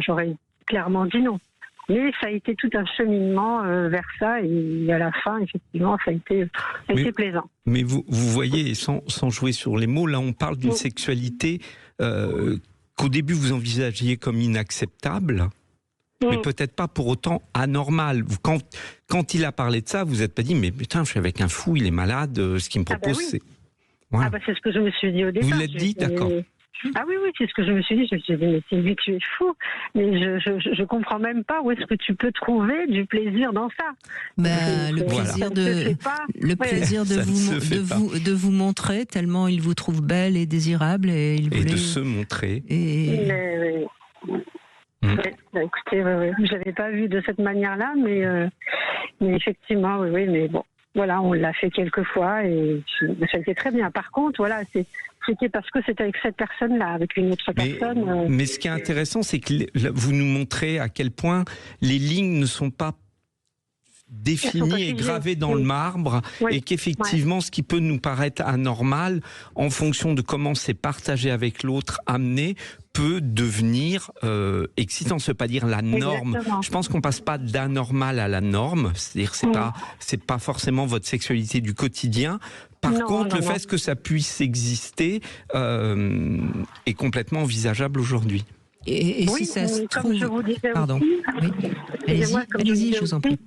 j'aurais clairement dit non. Mais ça a été tout un cheminement vers ça, et à la fin, effectivement, ça a été plaisant. Mais vous voyez, sans jouer sur les mots, là, on parle d'une sexualité qu'au début vous envisagiez comme inacceptable. Mais peut-être pas pour autant anormal. Quand il a parlé de ça, vous vous êtes pas dit, mais putain, je suis avec un fou, il est malade, ce qu'il me propose, c'est... Voilà. C'est ce que je me suis dit au départ. Vous l'êtes dit, d'accord. Ah oui, c'est ce que je me suis dit. Je me suis dit, mais c'est lui, tu es fou. Mais je comprends même pas où est-ce que tu peux trouver du plaisir dans ça. Le plaisir de vous montrer, tellement il vous trouve belle et désirable. Et de se montrer. Écoutez, je l'avais pas vu de cette manière-là, mais effectivement, oui, mais bon, voilà, on l'a fait quelques fois et ça a été très bien. Par contre, voilà, c'était parce que c'était avec cette personne-là, avec une autre personne. Mais ce qui est intéressant, c'est que vous nous montrez à quel point les lignes ne sont pas définies et gravées dans le marbre, et qu'effectivement, ce qui peut nous paraître anormal, en fonction de comment c'est partagé avec l'autre, amené, peut devenir excitant. Ça ne veut pas dire la norme. Exactement. Je pense qu'on passe pas d'anormal à la norme. C'est-à-dire, c'est pas forcément votre sexualité du quotidien. Par contre, le fait que ça puisse exister est complètement envisageable aujourd'hui. Et si ça se trouve... Je vous disais pardon. Allez-y, je vous en prie.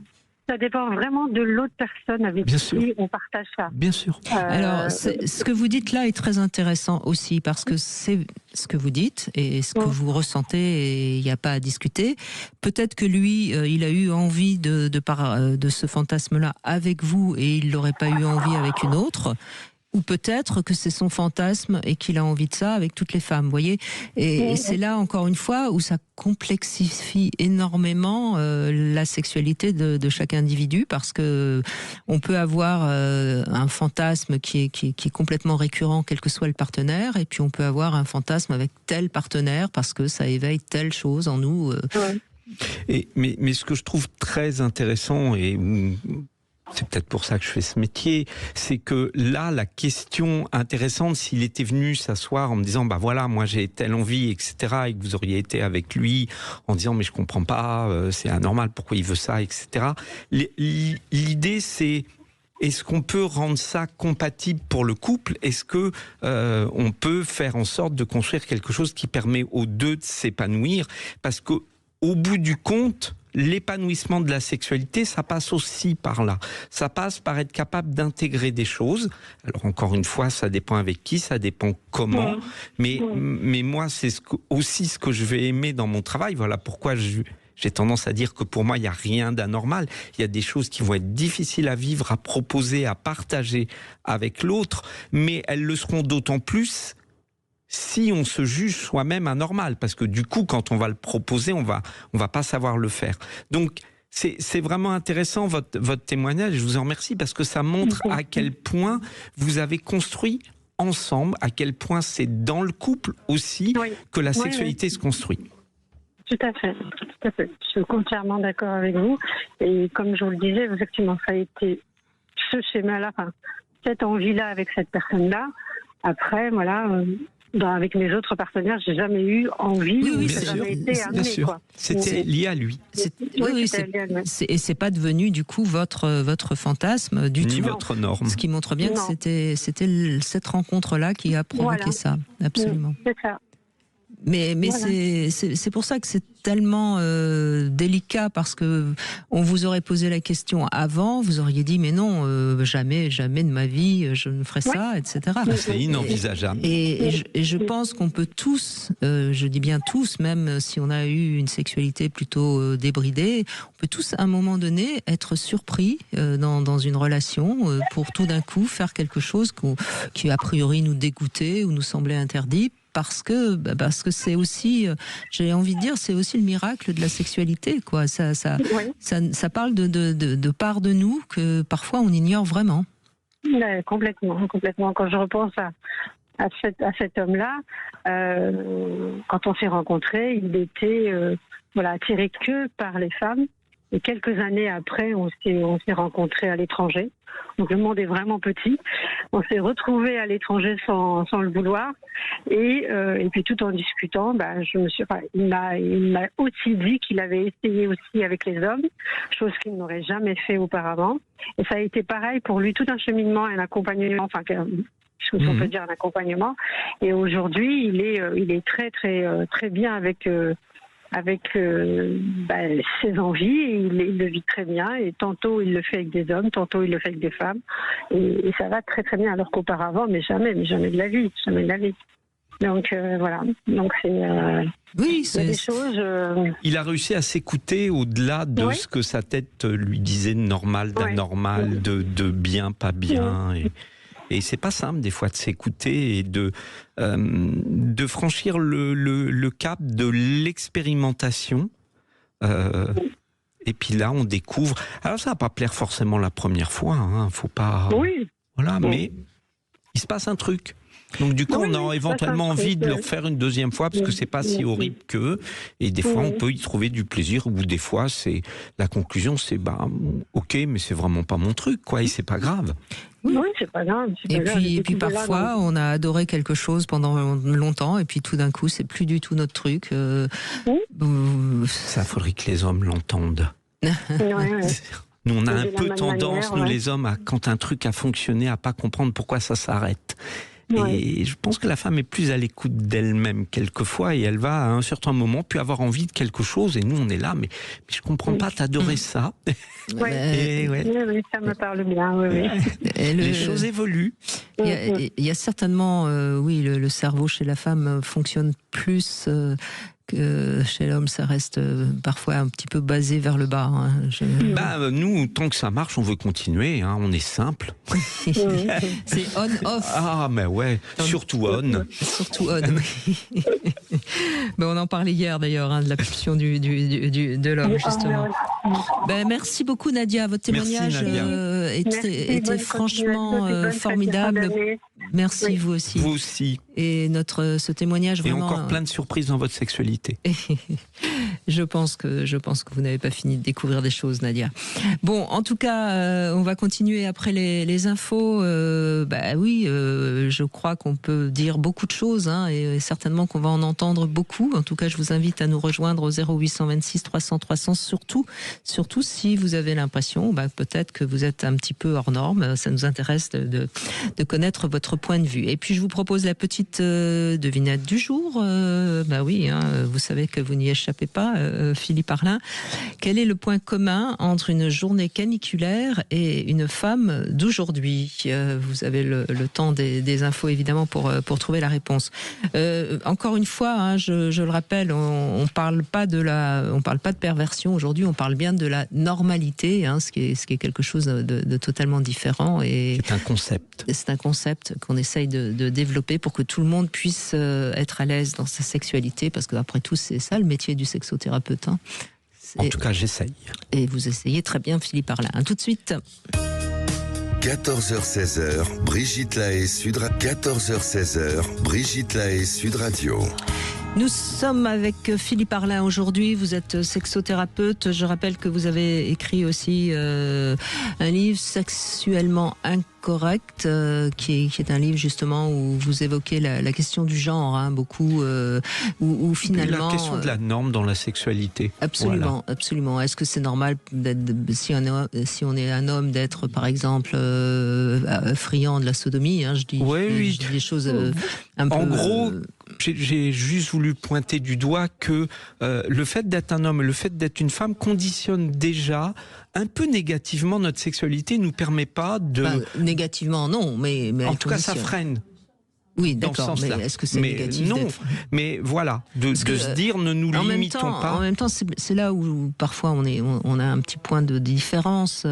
Ça dépend vraiment de l'autre personne avec qui on partage ça. Bien sûr. Alors, ce que vous dites là est très intéressant aussi, parce que c'est ce que vous dites et ce que vous ressentez, et il n'y a pas à discuter. Peut-être que lui, il a eu envie de ce fantasme-là avec vous, et il n'aurait pas eu envie avec une autre. Ou peut-être que c'est son fantasme et qu'il a envie de ça avec toutes les femmes, vous voyez. Et c'est là, encore une fois, où ça complexifie énormément la sexualité de chaque individu, parce que on peut avoir un fantasme qui est complètement récurrent, quel que soit le partenaire, et puis on peut avoir un fantasme avec tel partenaire parce que ça éveille telle chose en nous. Mais ce que je trouve très intéressant, et c'est peut-être pour ça que je fais ce métier, c'est que là, la question intéressante, s'il était venu s'asseoir en me disant, bah voilà, moi j'ai telle envie, etc., et que vous auriez été avec lui en disant, mais je comprends pas, c'est anormal, pourquoi il veut ça, etc. L'idée, c'est, est-ce qu'on peut rendre ça compatible pour le couple? Est-ce que on peut faire en sorte de construire quelque chose qui permet aux deux de s'épanouir? Parce que au bout du compte, l'épanouissement de la sexualité, ça passe aussi par là. Ça passe par être capable d'intégrer des choses. Alors encore une fois, ça dépend avec qui, ça dépend comment. Mais moi, c'est aussi ce que je vais aimer dans mon travail. Voilà pourquoi j'ai tendance à dire que pour moi, il n'y a rien d'anormal. Il y a des choses qui vont être difficiles à vivre, à proposer, à partager avec l'autre, mais elles le seront d'autant plus si on se juge soi-même anormal, parce que du coup, quand on va le proposer, on va pas savoir le faire. Donc, c'est vraiment intéressant votre témoignage, et je vous en remercie, parce que ça montre à quel point vous avez construit ensemble, à quel point c'est dans le couple aussi que la sexualité se construit. Tout à fait. Je suis entièrement d'accord avec vous. Et comme je vous le disais, effectivement, ça a été ce schéma-là, cette envie-là avec cette personne-là. Après, voilà, avec mes autres partenaires, j'ai jamais eu envie. Oui, ça n'a jamais été amené, sûr. C'était lié à lui. Et c'est pas devenu du coup votre fantasme du tout. Ni votre norme. Ce qui montre bien que c'était cette rencontre-là qui a provoqué ça. Absolument. C'est ça. Mais c'est pour ça que c'est tellement délicat, parce que on vous aurait posé la question avant, vous auriez dit mais non, jamais de ma vie je ne ferai ça, etc. C'est inenvisageable. Et je pense qu'on peut tous, je dis bien tous, même si on a eu une sexualité plutôt débridée, on peut tous à un moment donné être surpris dans une relation pour tout d'un coup faire quelque chose qui a priori nous dégoûtait ou nous semblait interdit. Parce que c'est aussi, j'ai envie de dire, c'est aussi le miracle de la sexualité, quoi. Ça parle de parts de nous que parfois on ignore vraiment. Complètement. Quand je repense à cet homme-là, quand on s'est rencontrés, il était attiré que par les femmes. Et quelques années après, on s'est rencontrés à l'étranger. Donc le monde est vraiment petit. On s'est retrouvés à l'étranger sans le vouloir. Et puis tout en discutant, il m'a aussi dit qu'il avait essayé aussi avec les hommes, chose qu'il n'aurait jamais fait auparavant. Et ça a été pareil pour lui, tout un cheminement, un accompagnement, on peut dire un accompagnement. Et aujourd'hui, il est très très très bien avec ses envies, et il le vit très bien, et tantôt il le fait avec des hommes, tantôt il le fait avec des femmes, et ça va très très bien, alors qu'auparavant, mais jamais de la vie. Donc voilà, donc c'est des choses. Il a réussi à s'écouter au-delà de ce que sa tête lui disait de normal, d'anormal, de bien, pas bien. Et c'est pas simple des fois de s'écouter et de franchir le cap de l'expérimentation. Et puis là, on découvre. Alors ça va pas plaire forcément la première fois, faut pas. Oui. Voilà, mais il se passe un truc. Donc du coup, on a éventuellement envie de le refaire une deuxième fois, parce que c'est pas si horrible que. Et des fois, on peut y trouver du plaisir, ou des fois, la conclusion, c'est ok, mais c'est vraiment pas mon truc, quoi, et c'est pas grave. Oui, c'est pas grave. Et puis parfois, on a adoré quelque chose pendant longtemps, et puis tout d'un coup, c'est plus du tout notre truc. Ça, faudrait que les hommes l'entendent. Nous, on a un peu tendance, nous les hommes, quand un truc a fonctionné, à pas comprendre pourquoi ça s'arrête. Et je pense que la femme est plus à l'écoute d'elle-même quelquefois, et elle va à un certain moment puis avoir envie de quelque chose, et nous on est là, mais je comprends pas, t'adorais ça. Oui, ça me parle bien. Les choses évoluent. Il y a certainement, le cerveau chez la femme fonctionne plus que chez l'homme, ça reste parfois un petit peu basé vers le bas. Nous, tant que ça marche, on veut continuer. On est simple. C'est on-off. Ah, mais ouais, surtout on. Surtout on. On en parlait hier d'ailleurs, de la pulsion de l'homme, justement. Merci beaucoup, Nadia. Votre témoignage était franchement formidable. Merci, vous aussi. Vous aussi. Et ce témoignage vraiment... Et encore plein de surprises dans votre sexualité. Je pense que vous n'avez pas fini de découvrir des choses, Nadia. Bon, en tout cas, on va continuer après les infos. Je crois qu'on peut dire beaucoup de choses, hein, et certainement qu'on va en entendre beaucoup. En tout cas, je vous invite à nous rejoindre au 0826 300 300, surtout si vous avez l'impression, peut-être que vous êtes un petit peu hors norme. Ça nous intéresse de connaître votre point de vue. Et puis, je vous propose la petite devinette du jour. Vous savez que vous n'y échappez pas, Philippe Arlin. Quel est le point commun entre une journée caniculaire et une femme d'aujourd'hui ? Vous avez le temps des infos, évidemment, pour trouver la réponse. Encore une fois, hein, je le rappelle, on parle pas de perversion aujourd'hui, on parle bien de la normalité, hein, ce qui est quelque chose de totalement différent. Et c'est un concept. C'est un concept qu'on essaye de développer pour que tout le monde puisse être à l'aise dans sa sexualité, parce qu'après tout, c'est ça le métier du sexothérapeute. Hein. En tout cas, j'essaye. Et vous essayez très bien, Philippe Arlin. Tout de suite. 14h-16h, Brigitte Lahaie, Sud Radio. 14h-16h, Brigitte Lahaie, Sud Radio. Nous sommes avec Philippe Arlin aujourd'hui. Vous êtes sexothérapeute. Je rappelle que vous avez écrit aussi un livre, Sexuellement Incorrect, qui est un livre justement où vous évoquez la question du genre, hein, beaucoup, où finalement... La question de la norme dans la sexualité. Absolument, voilà. Absolument. Est-ce que c'est normal, si on est un homme, d'être par exemple friand de la sodomie, hein, je dis des choses un peu... En gros... J'ai juste voulu pointer du doigt que le fait d'être un homme, le fait d'être une femme conditionne déjà un peu négativement notre sexualité, nous permet pas de... négativement, non, mais en tout cas, ça freine. Oui, d'accord, mais est-ce que c'est négatif? Non, mais voilà, de se dire ne nous limitons pas. En même temps, c'est là où parfois on a un petit point de différence,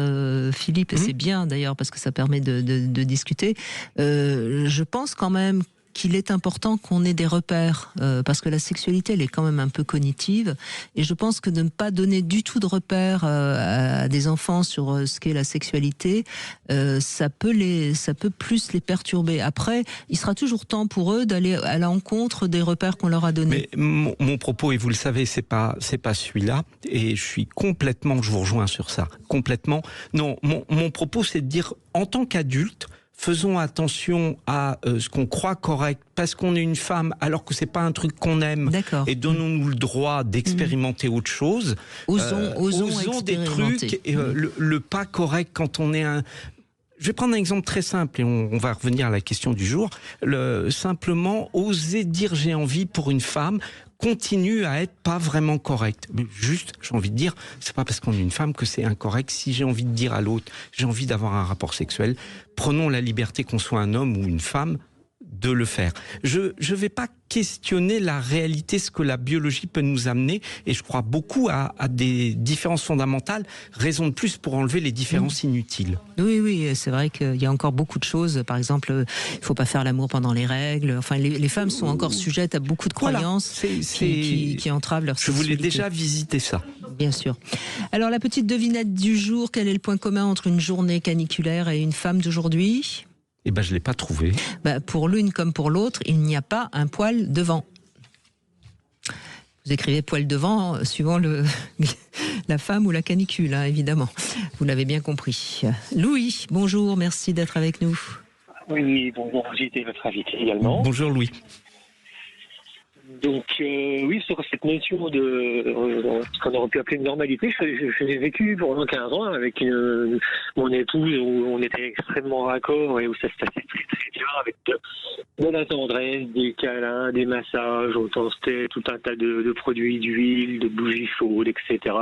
Philippe, et c'est bien d'ailleurs parce que ça permet de discuter. Je pense quand même qu'il est important qu'on ait des repères, parce que la sexualité, elle est quand même un peu cognitive, et je pense que de ne pas donner du tout de repères à des enfants sur ce qu'est la sexualité, ça peut plus les perturber. Après, il sera toujours temps pour eux d'aller à l'encontre des repères qu'on leur a donnés. Mais mon propos, et vous le savez, c'est pas celui-là, et je vous rejoins sur ça, complètement. Non, mon propos, c'est de dire, en tant qu'adulte, faisons attention à ce qu'on croit correct, parce qu'on est une femme, alors que c'est pas un truc qu'on aime. D'accord. Et donnons-nous le droit d'expérimenter autre chose. Osons des trucs, le pas correct quand on est un... Je vais prendre un exemple très simple et on va revenir à la question du jour. Simplement, oser dire j'ai envie pour une femme continue à être pas vraiment correct. Mais juste, j'ai envie de dire, c'est pas parce qu'on est une femme que c'est incorrect. Si j'ai envie de dire à l'autre, j'ai envie d'avoir un rapport sexuel, prenons la liberté qu'on soit un homme ou une femme de le faire. Je vais pas questionner la réalité, ce que la biologie peut nous amener, et je crois beaucoup à des différences fondamentales, raison de plus pour enlever les différences inutiles. Oui, c'est vrai qu'il y a encore beaucoup de choses. Par exemple, il faut pas faire l'amour pendant les règles. Enfin, les femmes sont encore sujettes à beaucoup de croyances qui entravent leur sexualité. Je voulais déjà visiter ça. Bien sûr. Alors, la petite devinette du jour, quel est le point commun entre une journée caniculaire et une femme d'aujourd'hui ? Eh ben, je l'ai pas trouvé. Pour l'une comme pour l'autre, il n'y a pas un poil devant. Vous écrivez poil devant, suivant la femme ou la canicule, hein, évidemment. Vous l'avez bien compris. Louis, bonjour, merci d'être avec nous. Oui, bonjour, j'ai été votre invité également. Bonjour Louis. Donc oui, sur cette notion de ce qu'on aurait pu appeler une normalité, je l'ai vécu pendant 15 ans avec mon épouse, où on était extrêmement raccord et où ça se passait très très bien, avec de la tendresse, des câlins, des massages, on testait tout un tas de produits d'huile, de bougies chaudes, etc.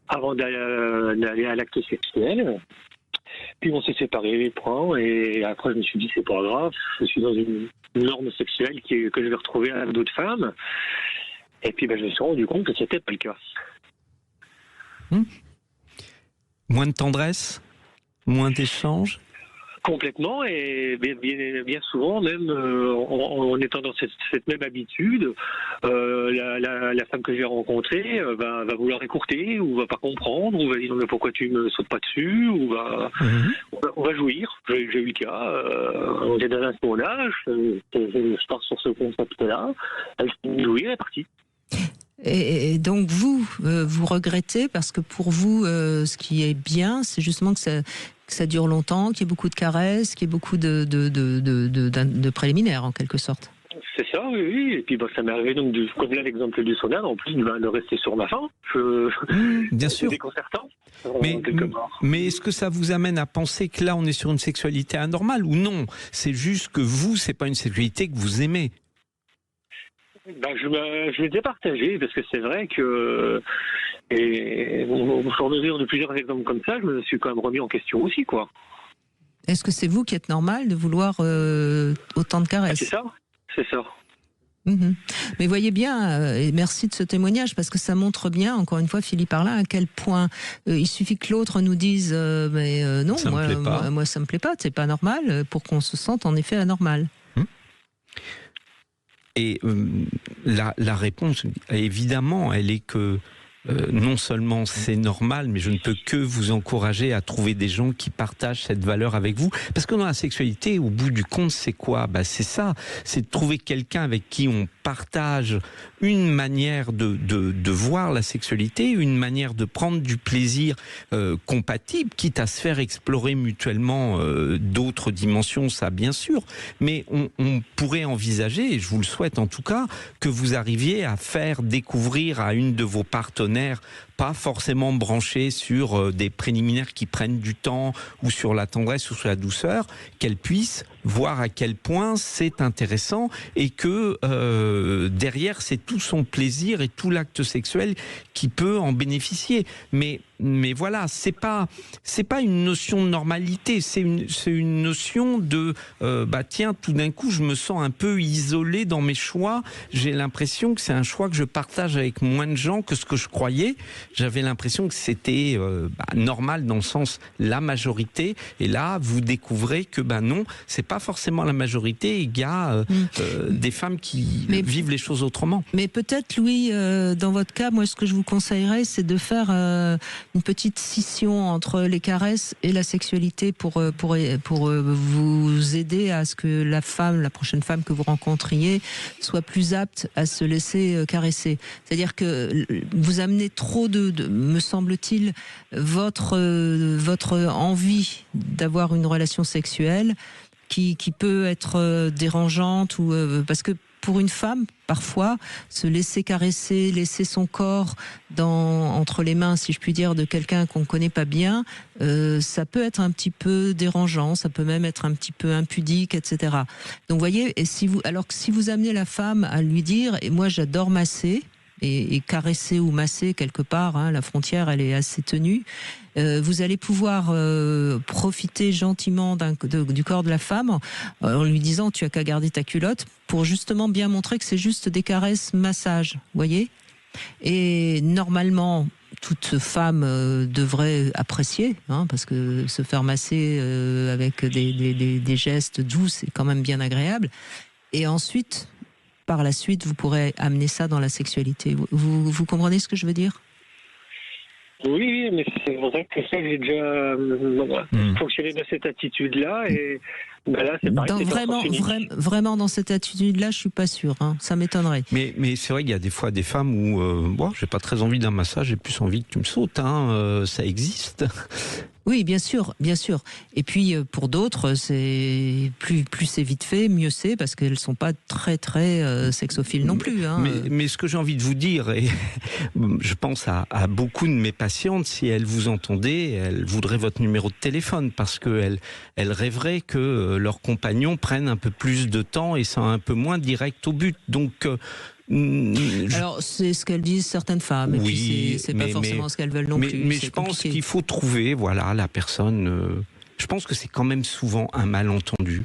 Avant d'aller à l'acte sexuel. Puis on s'est séparés, et après je me suis dit c'est pas grave, je suis dans une norme sexuelle que je vais retrouver avec d'autres femmes. Et puis je me suis rendu compte que c'était pas le cas. Moins de tendresse, moins d'échanges. Complètement, et bien souvent, même en étant dans cette même habitude, la femme que j'ai rencontrée va vouloir écourter, ou va pas comprendre, ou va dire mais pourquoi tu me sautes pas dessus, ou on va jouir. J'ai eu le cas, on est dans un moment-là, je pars sur ce concept-là, elle jouir, elle est partie. Et donc vous regrettez parce que pour vous, ce qui est bien, c'est justement que ça dure longtemps, qu'il y ait beaucoup de caresses, qu'il y ait beaucoup de préliminaires en quelque sorte. C'est ça, oui. Et puis ça m'est arrivé donc, comme là l'exemple du sauna, en plus de rester sur ma faim. Bien sûr. C'est déconcertant. Mais est-ce que ça vous amène à penser que là on est sur une sexualité anormale ou non? C'est juste que vous, c'est pas une sexualité que vous aimez. Je l'ai départagé parce que c'est vrai que, et au fur et à mesure de plusieurs exemples comme ça, je me suis quand même remis en question aussi, quoi. Est-ce que c'est vous qui êtes normal de vouloir autant de caresses? C'est ça. Mais voyez bien, et merci de ce témoignage, parce que ça montre bien, encore une fois, Philippe Arlin, à quel point il suffit que l'autre nous dise non, moi ça me plaît pas, c'est pas normal, pour qu'on se sente en effet anormal. Et la réponse, évidemment, elle est que non seulement c'est normal, mais je ne peux que vous encourager à trouver des gens qui partagent cette valeur avec vous. Parce que dans la sexualité, au bout du compte, c'est quoi? C'est ça, c'est de trouver quelqu'un avec qui on partage une manière de voir la sexualité, une manière de prendre du plaisir compatible, quitte à se faire explorer mutuellement d'autres dimensions, ça bien sûr. Mais on pourrait envisager, et je vous le souhaite en tout cas, que vous arriviez à faire découvrir à une de vos partenaires, pas forcément branchée sur des préliminaires qui prennent du temps ou sur la tendresse ou sur la douceur, qu'elle puisse voir à quel point c'est intéressant et que derrière c'est tout son plaisir et tout l'acte sexuel qui peut en bénéficier. Mais voilà, c'est pas une notion de normalité, c'est une notion de tiens, tout d'un coup je me sens un peu isolé dans mes choix, j'ai l'impression que c'est un choix que je partage avec moins de gens que ce que je croyais. J'avais l'impression que c'était normal dans le sens la majorité, et là vous découvrez que non, c'est pas forcément la majorité, il y a des femmes qui vivent les choses autrement. Mais peut-être, Louis, dans votre cas, moi ce que je vous conseillerais, c'est de faire une petite scission entre les caresses et la sexualité pour vous aider à ce que la prochaine femme que vous rencontriez soit plus apte à se laisser caresser. C'est-à-dire que vous amenez trop me semble-t-il, votre envie d'avoir une relation sexuelle qui peut être dérangeante ou parce que pour une femme, parfois, se laisser caresser, laisser son corps entre les mains, si je puis dire, de quelqu'un qu'on ne connaît pas bien, ça peut être un petit peu dérangeant, ça peut même être un petit peu impudique, etc. Donc, vous voyez, si vous amenez la femme à lui dire, et moi j'adore masser, et caresser ou masser quelque part, la frontière elle est assez ténue, vous allez pouvoir profiter gentiment du corps de la femme en lui disant tu as qu'à garder ta culotte, pour justement bien montrer que c'est juste des caresses, massages, voyez. Et normalement toute femme devrait apprécier, parce que se faire masser avec des gestes doux, c'est quand même bien agréable. Et ensuite, par la suite, vous pourrez amener ça dans la sexualité. Vous comprenez ce que je veux dire? Oui, mais c'est vrai que ça, j'ai déjà fonctionné dans cette attitude-là. Et là, c'est pareil. Vraiment, dans cette attitude-là, je suis pas sûr. Ça m'étonnerait. Mais c'est vrai qu'il y a des fois des femmes où j'ai pas très envie d'un massage, j'ai plus envie que tu me sautes. Ça existe. Oui, bien sûr, bien sûr. Et puis pour d'autres, c'est plus c'est vite fait, mieux c'est, parce qu'elles sont pas très sexophiles non plus. Mais ce que j'ai envie de vous dire, et je pense à beaucoup de mes patientes, si elles vous entendaient, elles voudraient votre numéro de téléphone, parce qu'elles rêveraient que leurs compagnons prennent un peu plus de temps et sont un peu moins direct au but. Donc alors c'est ce qu'elles disent certaines femmes, et puis c'est pas forcément ce qu'elles veulent non plus. Mais je pense qu'il faut trouver la personne. Je pense que c'est quand même souvent un malentendu.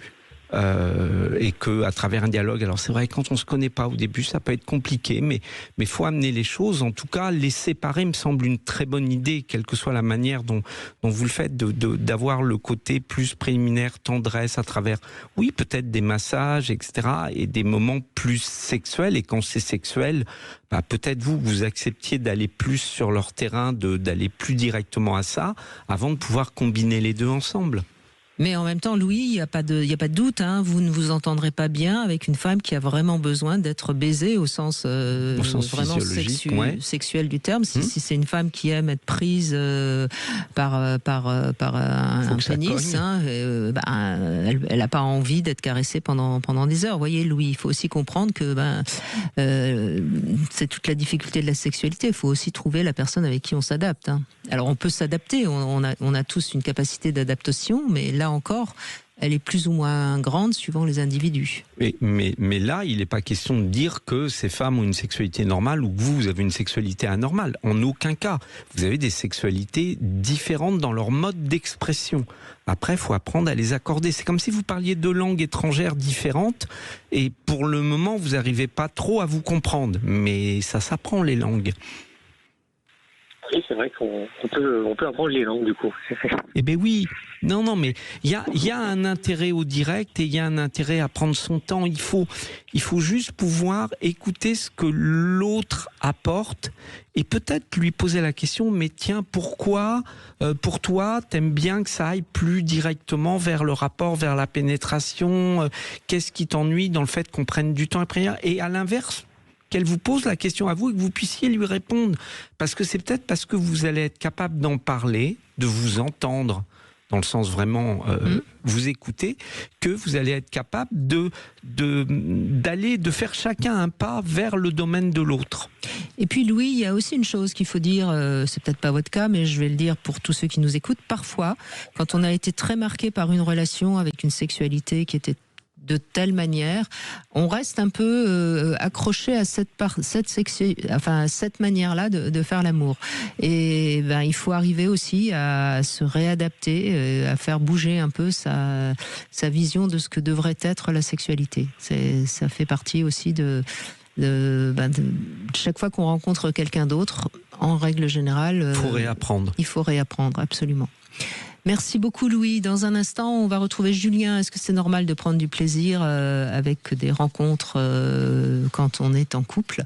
Et que à travers un dialogue, alors c'est vrai, quand on se connaît pas au début, ça peut être compliqué, mais faut amener les choses. En tout cas, les séparer me semble une très bonne idée, quelle que soit la manière dont vous le faites, d'avoir le côté plus préliminaire, tendresse à travers, oui, peut-être des massages, etc., et des moments plus sexuels. Et quand c'est sexuel, peut-être vous acceptiez d'aller plus sur leur terrain, d'aller plus directement à ça, avant de pouvoir combiner les deux ensemble. Mais en même temps, Louis, il n'y a pas de doute, hein, vous ne vous entendrez pas bien avec une femme qui a vraiment besoin d'être baisée au sens vraiment sexuel du terme. Si c'est une femme qui aime être prise par un pénis, hein, elle n'a pas envie d'être caressée pendant des heures. Vous voyez, Louis, il faut aussi comprendre que c'est toute la difficulté de la sexualité. Il faut aussi trouver la personne avec qui on s'adapte. Hein. Alors on peut s'adapter, on a tous une capacité d'adaptation, mais là encore, elle est plus ou moins grande suivant les individus. Mais là, il n'est pas question de dire que ces femmes ont une sexualité normale ou que vous avez une sexualité anormale. En aucun cas. Vous avez des sexualités différentes dans leur mode d'expression. Après, il faut apprendre à les accorder. C'est comme si vous parliez deux langues étrangères différentes et pour le moment, vous n'arrivez pas trop à vous comprendre. Mais ça s'apprend, les langues. Oui, c'est vrai qu'on peut apprendre les langues, du coup. Eh bien oui, non, mais il y a un intérêt au direct et il y a un intérêt à prendre son temps. Il faut juste pouvoir écouter ce que l'autre apporte et peut-être lui poser la question, mais tiens, pourquoi, pour toi, t'aimes bien que ça aille plus directement vers le rapport, vers la pénétration, qu'est-ce qui t'ennuie dans le fait qu'on prenne du temps après? Et à l'inverse, qu'elle vous pose la question à vous et que vous puissiez lui répondre. Parce que c'est peut-être parce que vous allez être capable d'en parler, de vous entendre, dans le sens vraiment vous écouter, que vous allez être capable de faire chacun un pas vers le domaine de l'autre. Et puis Louis, il y a aussi une chose qu'il faut dire, c'est peut-être pas votre cas, mais je vais le dire pour tous ceux qui nous écoutent, parfois, quand on a été très marqué par une relation avec une sexualité qui était de telle manière, on reste un peu accroché à cette manière-là de faire l'amour. Et il faut arriver aussi à se réadapter, à faire bouger un peu sa vision de ce que devrait être la sexualité. Ça fait partie aussi de chaque fois qu'on rencontre quelqu'un d'autre, en règle générale, il faut réapprendre, absolument. Merci beaucoup Louis. Dans un instant, on va retrouver Julien. Est-ce que c'est normal de prendre du plaisir avec des rencontres quand on est en couple?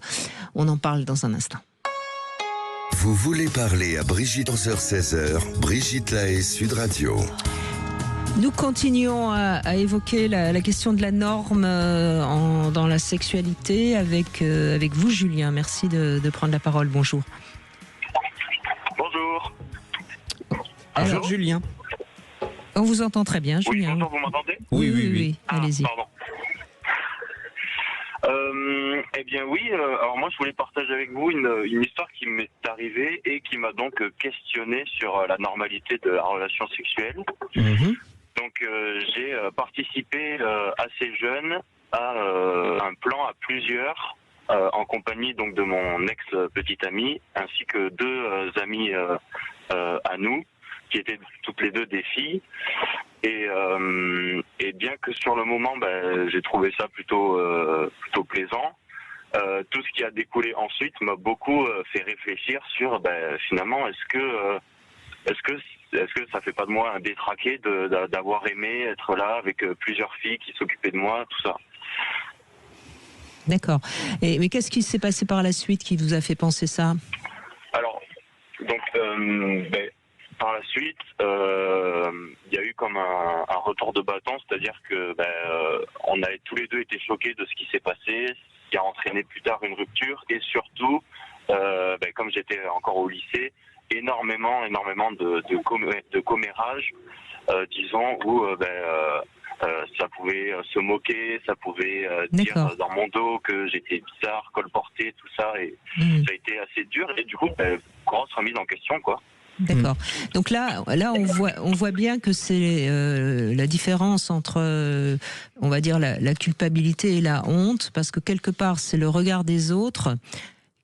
On en parle dans un instant. Vous voulez parler à Brigitte 11h-16h, Brigitte Lahaie, Sud Radio. Nous continuons à évoquer la question de la norme dans la sexualité avec vous Julien. Merci de prendre la parole. Bonjour. Bonjour. Alors Julien. On vous entend très bien, Julien. Oui, bonjour, vous m'entendez? Oui. Allez-y. Pardon. Eh bien oui, alors moi je voulais partager avec vous une histoire qui m'est arrivée et qui m'a donc questionné sur la normalité de la relation sexuelle. Donc j'ai participé assez jeune à un plan à plusieurs en compagnie donc de mon ex-petite amie ainsi que deux amies à nous, qui étaient toutes les deux des filles, et bien que sur le moment j'ai trouvé ça plutôt plaisant, tout ce qui a découlé ensuite m'a beaucoup fait réfléchir sur finalement est-ce que ça fait pas de moi un détraqué d'avoir aimé être là avec plusieurs filles qui s'occupaient de moi, tout ça. D'accord. Mais qu'est-ce qui s'est passé par la suite qui vous a fait penser ça? Alors, donc par la suite, il y a eu comme un retour de bâton, c'est-à-dire que on avait tous les deux été choqués de ce qui s'est passé, ce qui a entraîné plus tard une rupture, et surtout, comme j'étais encore au lycée, énormément de commérages, disons, où ça pouvait se moquer, ça pouvait dire dans mon dos que j'étais bizarre, colporté, tout ça, et ça a été assez dur, et du coup, grosse remise en question, quoi. D'accord. Donc là, on voit bien que c'est la différence entre, on va dire, la culpabilité et la honte, parce que quelque part, c'est le regard des autres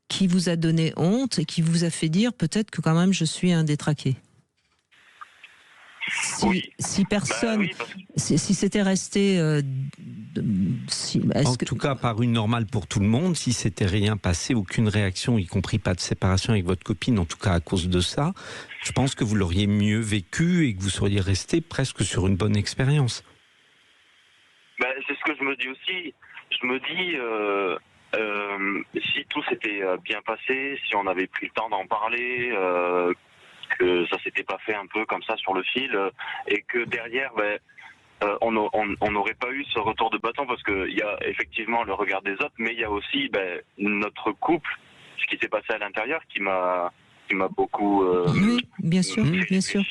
qui vous a donné honte et qui vous a fait dire peut-être que quand même je suis un détraqué. Si personne, si c'était resté, en tout cas par une normale pour tout le monde, si c'était rien passé, aucune réaction, y compris pas de séparation avec votre copine, en tout cas à cause de ça, je pense que vous l'auriez mieux vécu et que vous seriez resté presque sur une bonne expérience. C'est ce que je me dis aussi. Je me dis, si tout s'était bien passé, si on avait pris le temps d'en parler, que ça s'était pas fait un peu comme ça sur le fil, et que derrière, on n'aurait pas eu ce retour de bâton, parce qu'il y a effectivement le regard des autres, mais il y a aussi notre couple, ce qui s'est passé à l'intérieur, qui m'a beaucoup... oui, bien sûr, bien sûr.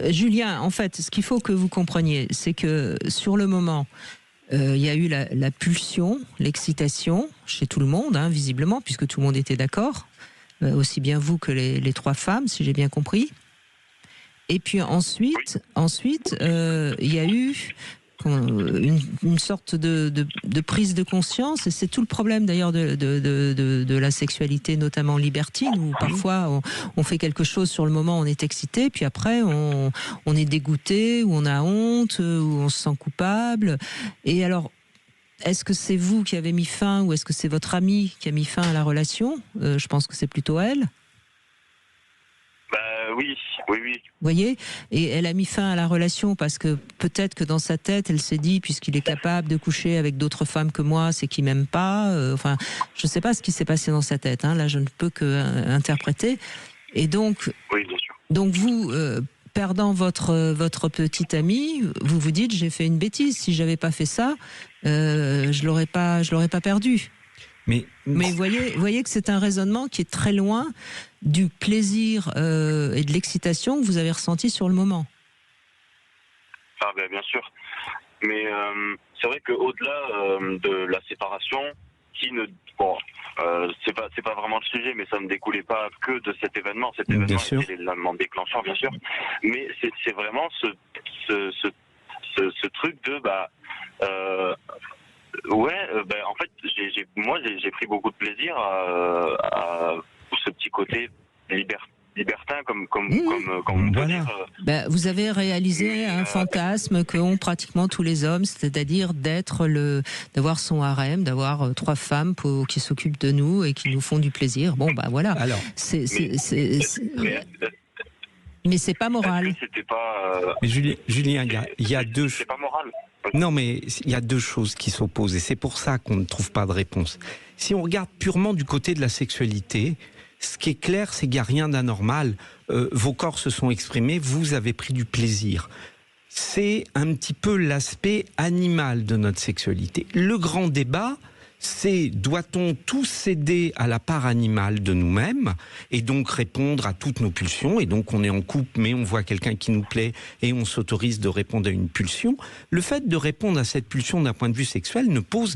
Julien, en fait, ce qu'il faut que vous compreniez, c'est que sur le moment, il y a eu la pulsion, l'excitation chez tout le monde, hein, visiblement, puisque tout le monde était d'accord, aussi bien vous que les 3 femmes, si j'ai bien compris. Et puis ensuite, il y a eu une sorte de prise de conscience, et c'est tout le problème d'ailleurs de la sexualité, notamment libertine, où parfois on fait quelque chose sur le moment, on est excité, puis après on est dégoûté, ou on a honte, ou on se sent coupable. Et alors, est-ce que c'est vous qui avez mis fin, ou est-ce que c'est votre amie qui a mis fin à la relation ? Je pense que c'est plutôt elle. Oui. Vous voyez ? Et elle a mis fin à la relation parce que peut-être que dans sa tête, elle s'est dit, puisqu'il est capable de coucher avec d'autres femmes que moi, c'est qu'il m'aime pas. Enfin, je ne sais pas ce qui s'est passé dans sa tête. Hein, là, je ne peux que interpréter. Et donc, oui, bien sûr. Donc vous, perdant votre petite amie, vous vous dites, j'ai fait une bêtise. Si j'avais pas fait ça, je l'aurais pas perdu. Mais voyez que c'est un raisonnement qui est très loin du plaisir et de l'excitation que vous avez ressenti sur le moment. Ah bien sûr. Mais c'est vrai qu'au-delà de la séparation, c'est pas vraiment le sujet, mais ça ne découlait pas que de cet événement. Cet événement était l'élément déclencheur, bien sûr. Mais c'est vraiment ce truc de en fait, j'ai pris beaucoup de plaisir à ce petit côté libertin, comme on peut dire. Vous avez réalisé un fantasme qu'ont pratiquement tous les hommes, c'est-à-dire d'avoir son harem, d'avoir 3 femmes qui s'occupent de nous et qui nous font du plaisir. Voilà. Alors, mais c'est pas moral. Est-ce que c'était pas... Mais Julien, il y a deux. C'est pas moral. Non, mais il y a 2 choses qui s'opposent, et c'est pour ça qu'on ne trouve pas de réponse. Si on regarde purement du côté de la sexualité, ce qui est clair, c'est qu'il n'y a rien d'anormal. Vos corps se sont exprimés, vous avez pris du plaisir. C'est un petit peu l'aspect animal de notre sexualité. Le grand débat, c'est doit-on tous céder à la part animale de nous-mêmes et donc répondre à toutes nos pulsions, et donc on est en couple mais on voit quelqu'un qui nous plaît et on s'autorise de répondre à une pulsion. Le fait de répondre à cette pulsion d'un point de vue sexuel ne pose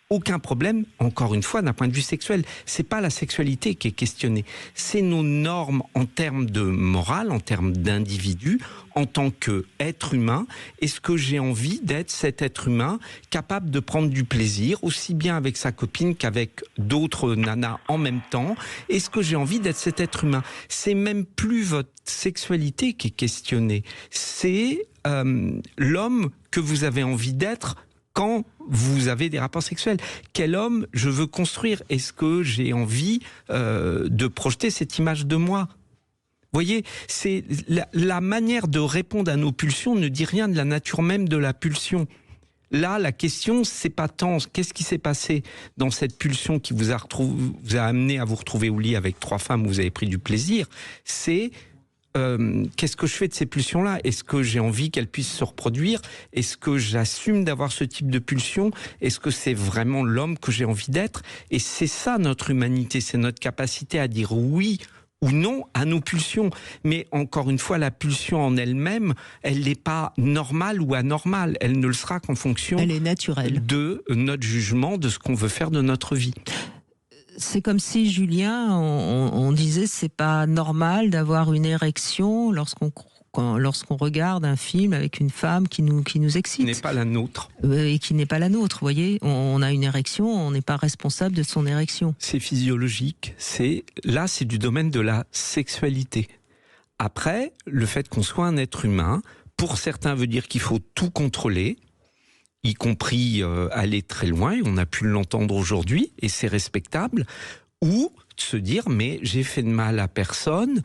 aucun problème, encore une fois, d'un point de vue sexuel. C'est pas la sexualité qui est questionnée, c'est nos normes en termes de morale, en termes d'individu, en tant qu'être humain. Est-ce que j'ai envie d'être cet être humain capable de prendre du plaisir, aussi bien avec sa copine qu'avec d'autres nanas en même temps? Est-ce que j'ai envie d'être cet être humain? C'est même plus votre sexualité qui est questionnée, c'est l'homme que vous avez envie d'être quand vous avez des rapports sexuels. Quel homme je veux construire? Est-ce que j'ai envie de projeter cette image de moi? Vous voyez, c'est la manière de répondre à nos pulsions ne dit rien de la nature même de la pulsion. Là, la question, c'est pas tant qu'est-ce qui s'est passé dans cette pulsion qui vous a amené à vous retrouver au lit avec 3 femmes où vous avez pris du plaisir. C'est qu'est-ce que je fais de ces pulsions-là? Est-ce que j'ai envie qu'elles puissent se reproduire? Est-ce que j'assume d'avoir ce type de pulsion? Est-ce que c'est vraiment l'homme que j'ai envie d'être? Et c'est ça notre humanité, c'est notre capacité à dire oui ou non à nos pulsions. Mais encore une fois, la pulsion en elle-même, elle n'est pas normale ou anormale. Elle ne le sera qu'en fonction elle est naturelle. De notre jugement, de ce qu'on veut faire de notre vie. C'est comme si, Julien, on disait c'est pas normal d'avoir une érection lorsqu'on regarde un film avec une femme qui nous excite. Qui n'est pas la nôtre. Et qui n'est pas la nôtre, vous voyez. On a une érection, on n'est pas responsable de son érection. C'est physiologique. C'est du domaine de la sexualité. Après, le fait qu'on soit un être humain, pour certains veut dire qu'il faut tout contrôler, y compris aller très loin, et on a pu l'entendre aujourd'hui, et c'est respectable, ou se dire, mais j'ai fait de mal à personne,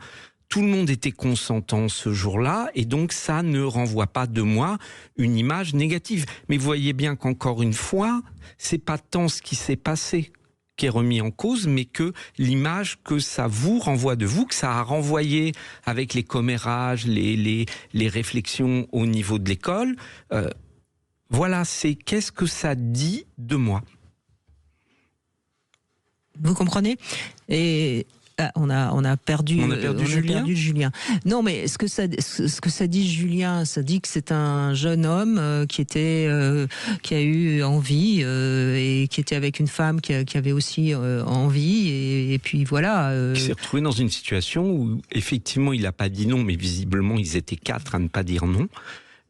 tout le monde était consentant ce jour-là, et donc ça ne renvoie pas de moi une image négative. Mais vous voyez bien qu'encore une fois, c'est pas tant ce qui s'est passé, qui est remis en cause, mais que l'image que ça vous renvoie de vous, que ça a renvoyé avec les commérages, les réflexions au niveau de l'école, voilà, c'est qu'est-ce que ça dit de moi. Vous comprenez ? Et on a perdu Julien. Non, mais ce que ça dit Julien, ça dit que c'est un jeune homme qui a eu envie et qui était avec une femme qui avait aussi envie et puis voilà. Qui s'est retrouvé dans une situation où effectivement il n'a pas dit non, mais visiblement ils étaient 4 à ne pas dire non.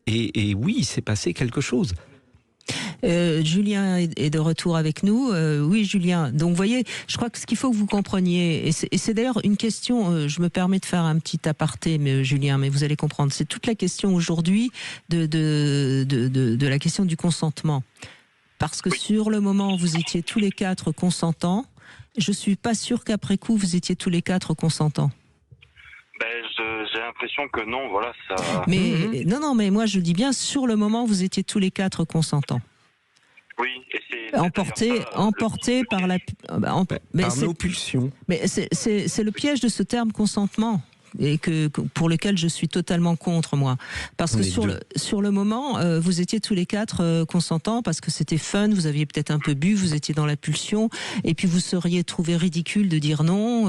Et oui, il s'est passé quelque chose. Julien est de retour avec nous. Oui, Julien. Donc, vous voyez, je crois que ce qu'il faut que vous compreniez, et c'est d'ailleurs une question, je me permets de faire un petit aparté, Julien, mais vous allez comprendre, c'est toute la question aujourd'hui de la question du consentement. Parce que sur le moment, vous étiez tous les 4 consentants. Je suis pas sûre qu'après coup, vous étiez tous les 4 consentants. J'ai l'impression que non, voilà, ça... Mais non, mais moi je dis bien, sur le moment, vous étiez tous les 4 consentants. Oui, et c'est emporté par la... par nos pulsions. Mais c'est le piège de ce terme consentement. Et pour lequel je suis totalement contre, moi. Parce que sur le moment, vous étiez tous les 4 consentants parce que c'était fun, vous aviez peut-être un peu bu, vous étiez dans la pulsion, et puis vous seriez trouvé ridicule de dire non,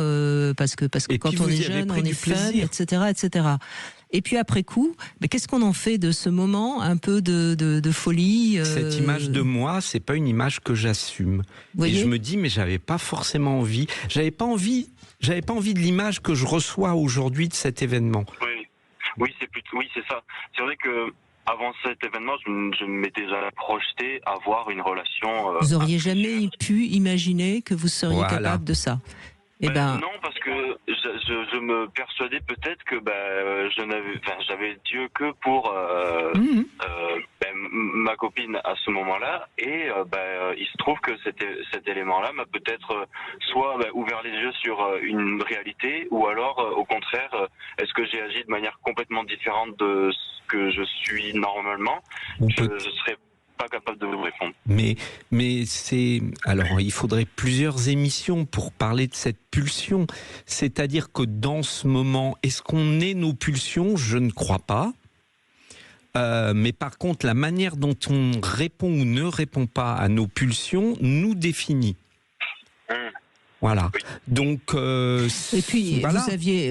parce que quand on est jeune, on est fun, etc., etc. Et puis après coup, qu'est-ce qu'on en fait de ce moment un peu de folie Cette image de moi, c'est pas une image que j'assume. Et je me dis, mais j'avais pas forcément envie. J'avais pas envie de l'image que je reçois aujourd'hui de cet événement. Oui, c'est ça. C'est vrai que avant cet événement, je m'étais déjà projeté à avoir une relation. Vous auriez jamais pu imaginer que vous seriez capable de ça. Non, parce que je me persuadais peut-être que j'avais Dieu que pour ma copine à ce moment-là, et il se trouve que cet élément-là m'a peut-être soit ouvert les yeux sur une réalité, ou alors au contraire, est-ce que j'ai agi de manière complètement différente de ce que je suis normalement? Je serais pas capable de vous répondre. Mais c'est... Alors, il faudrait plusieurs émissions pour parler de cette pulsion. C'est-à-dire que dans ce moment, est-ce qu'on est nos pulsions? Je ne crois pas. Mais par contre, la manière dont on répond ou ne répond pas à nos pulsions nous définit. Voilà. Donc... et puis, voilà.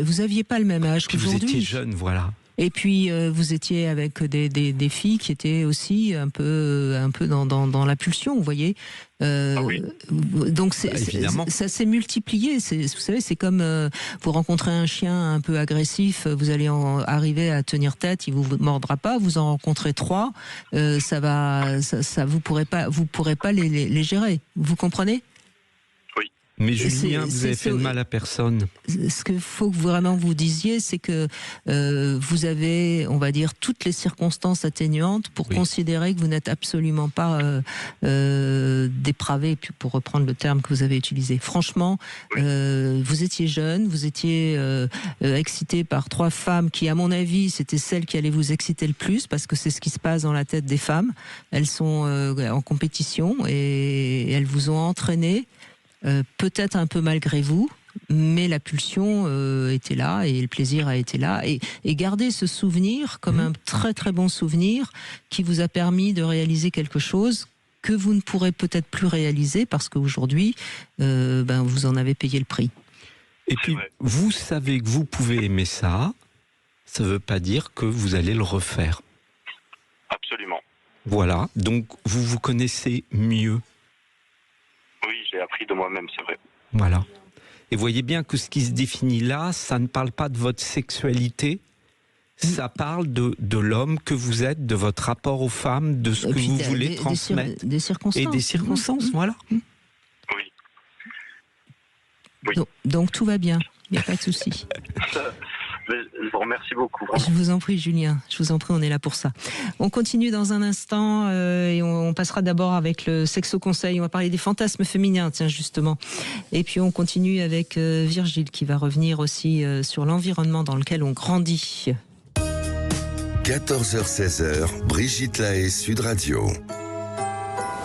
vous aviez pas le même âge qu'aujourd'hui. Vous étiez jeune, voilà. Et puis vous étiez avec des filles qui étaient aussi un peu dans la pulsion, vous voyez. Donc ça s'est multiplié. Vous savez, c'est comme vous rencontrez un chien un peu agressif, vous allez arriver à tenir tête, il vous mordra pas. Vous en rencontrez 3, vous pourrez pas les gérer. Vous comprenez? Mais Julien, vous avez fait de mal à personne. Ce qu'il faut que vraiment vous disiez, c'est que vous avez, on va dire, toutes les circonstances atténuantes pour considérer que vous n'êtes absolument pas dépravé, pour reprendre le terme que vous avez utilisé. Franchement, vous étiez jeune, vous étiez excité par 3 femmes qui, à mon avis, c'était celles qui allaient vous exciter le plus, parce que c'est ce qui se passe dans la tête des femmes. Elles sont en compétition et elles vous ont entraîné. Peut-être un peu malgré vous, mais la pulsion était là et le plaisir a été là. Et gardez ce souvenir comme un très très bon souvenir qui vous a permis de réaliser quelque chose que vous ne pourrez peut-être plus réaliser parce qu'aujourd'hui, vous en avez payé le prix. Et puis, vous savez que vous pouvez aimer ça, ça ne veut pas dire que vous allez le refaire. Absolument. Voilà, donc vous vous connaissez mieux. Oui, j'ai appris de moi-même, c'est vrai. Voilà. Et voyez bien que ce qui se définit là, ça ne parle pas de votre sexualité, ça parle de l'homme que vous êtes, de votre rapport aux femmes, de ce que vous voulez transmettre. Des circonstances. Et des circonstances, voilà. Oui. Donc tout va bien, il n'y a pas de souci. Je vous remercie beaucoup. Vraiment. Je vous en prie, Julien. Je vous en prie, on est là pour ça. On continue dans un instant et on passera d'abord avec le sexo-conseil. On va parler des fantasmes féminins, tiens, justement. Et puis on continue avec Virgile qui va revenir aussi sur l'environnement dans lequel on grandit. 14h-16h, Brigitte Lahaie, Sud Radio.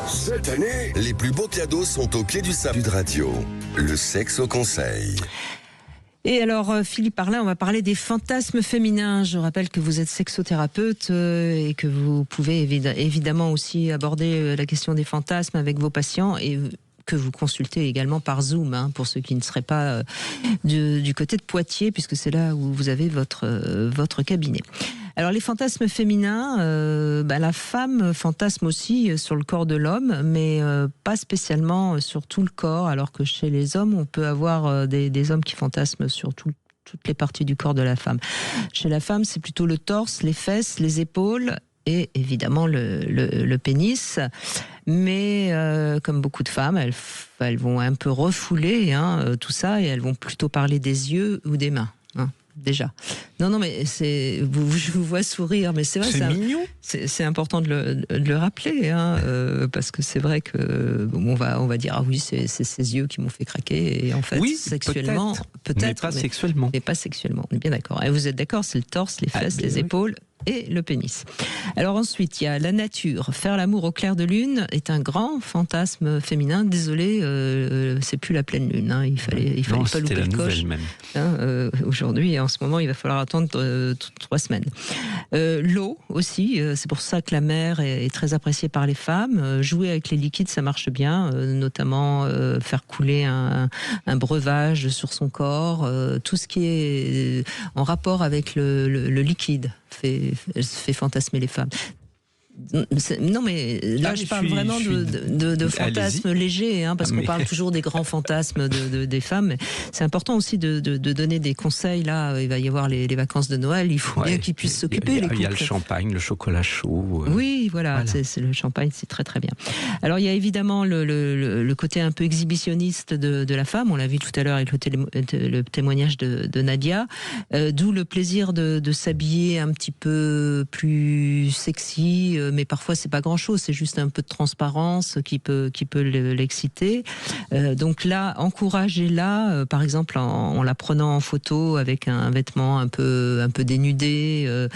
Cette année, les plus beaux cadeaux sont au pied du sapin. Sud Radio, le sexe au conseil. Et alors, Philippe Parlin, on va parler des fantasmes féminins. Je rappelle que vous êtes sexothérapeute et que vous pouvez évidemment aussi aborder la question des fantasmes avec vos patients et que vous consultez également par Zoom, hein, pour ceux qui ne seraient pas du côté de Poitiers, puisque c'est là où vous avez votre cabinet. Alors les fantasmes féminins, la femme fantasme aussi sur le corps de l'homme, mais pas spécialement sur tout le corps, alors que chez les hommes, on peut avoir des hommes qui fantasment sur toutes les parties du corps de la femme. Chez la femme, c'est plutôt le torse, les fesses, les épaules et évidemment le pénis. Mais comme beaucoup de femmes, elles vont un peu refouler tout ça et elles vont plutôt parler des yeux ou des mains. Déjà. Non, mais je vous vois sourire, mais c'est vrai. C'est mignon. C'est important de le rappeler, parce que c'est vrai que on va dire ah oui, c'est ces yeux qui m'ont fait craquer, et en fait, oui, sexuellement, peut-être, mais pas sexuellement. Mais pas sexuellement. On est bien d'accord. Et vous êtes d'accord, c'est le torse, les fesses, les épaules et le pénis. Alors ensuite, il y a la nature. Faire l'amour au clair de lune est un grand fantasme féminin. Désolé, c'est plus la pleine lune. Il fallait pas louper le coche. Aujourd'hui, en ce moment, il va falloir attendre 3 semaines. L'eau aussi, c'est pour ça que la mer est très appréciée par les femmes. Jouer avec les liquides, ça marche bien, notamment faire couler un breuvage sur son corps, tout ce qui est en rapport avec le liquide fait fantasmer les femmes. Non, mais là, je parle vraiment de fantasmes légers, parce qu'on parle toujours des grands fantasmes des femmes. C'est important aussi de donner des conseils. Là, il va y avoir les vacances de Noël. Il faut bien qu'ils puissent s'occuper. Il y a le champagne, le chocolat chaud. Oui, voilà. C'est le champagne, c'est très très bien. Alors, il y a évidemment le côté un peu exhibitionniste de la femme. On l'a vu tout à l'heure avec le témoignage de Nadia. D'où le plaisir de s'habiller un petit peu plus sexy. Mais parfois c'est pas grand chose, c'est juste un peu de transparence qui peut l'exciter. Donc là, encouragez-la, par exemple en la prenant en photo avec un vêtement un peu dénudé.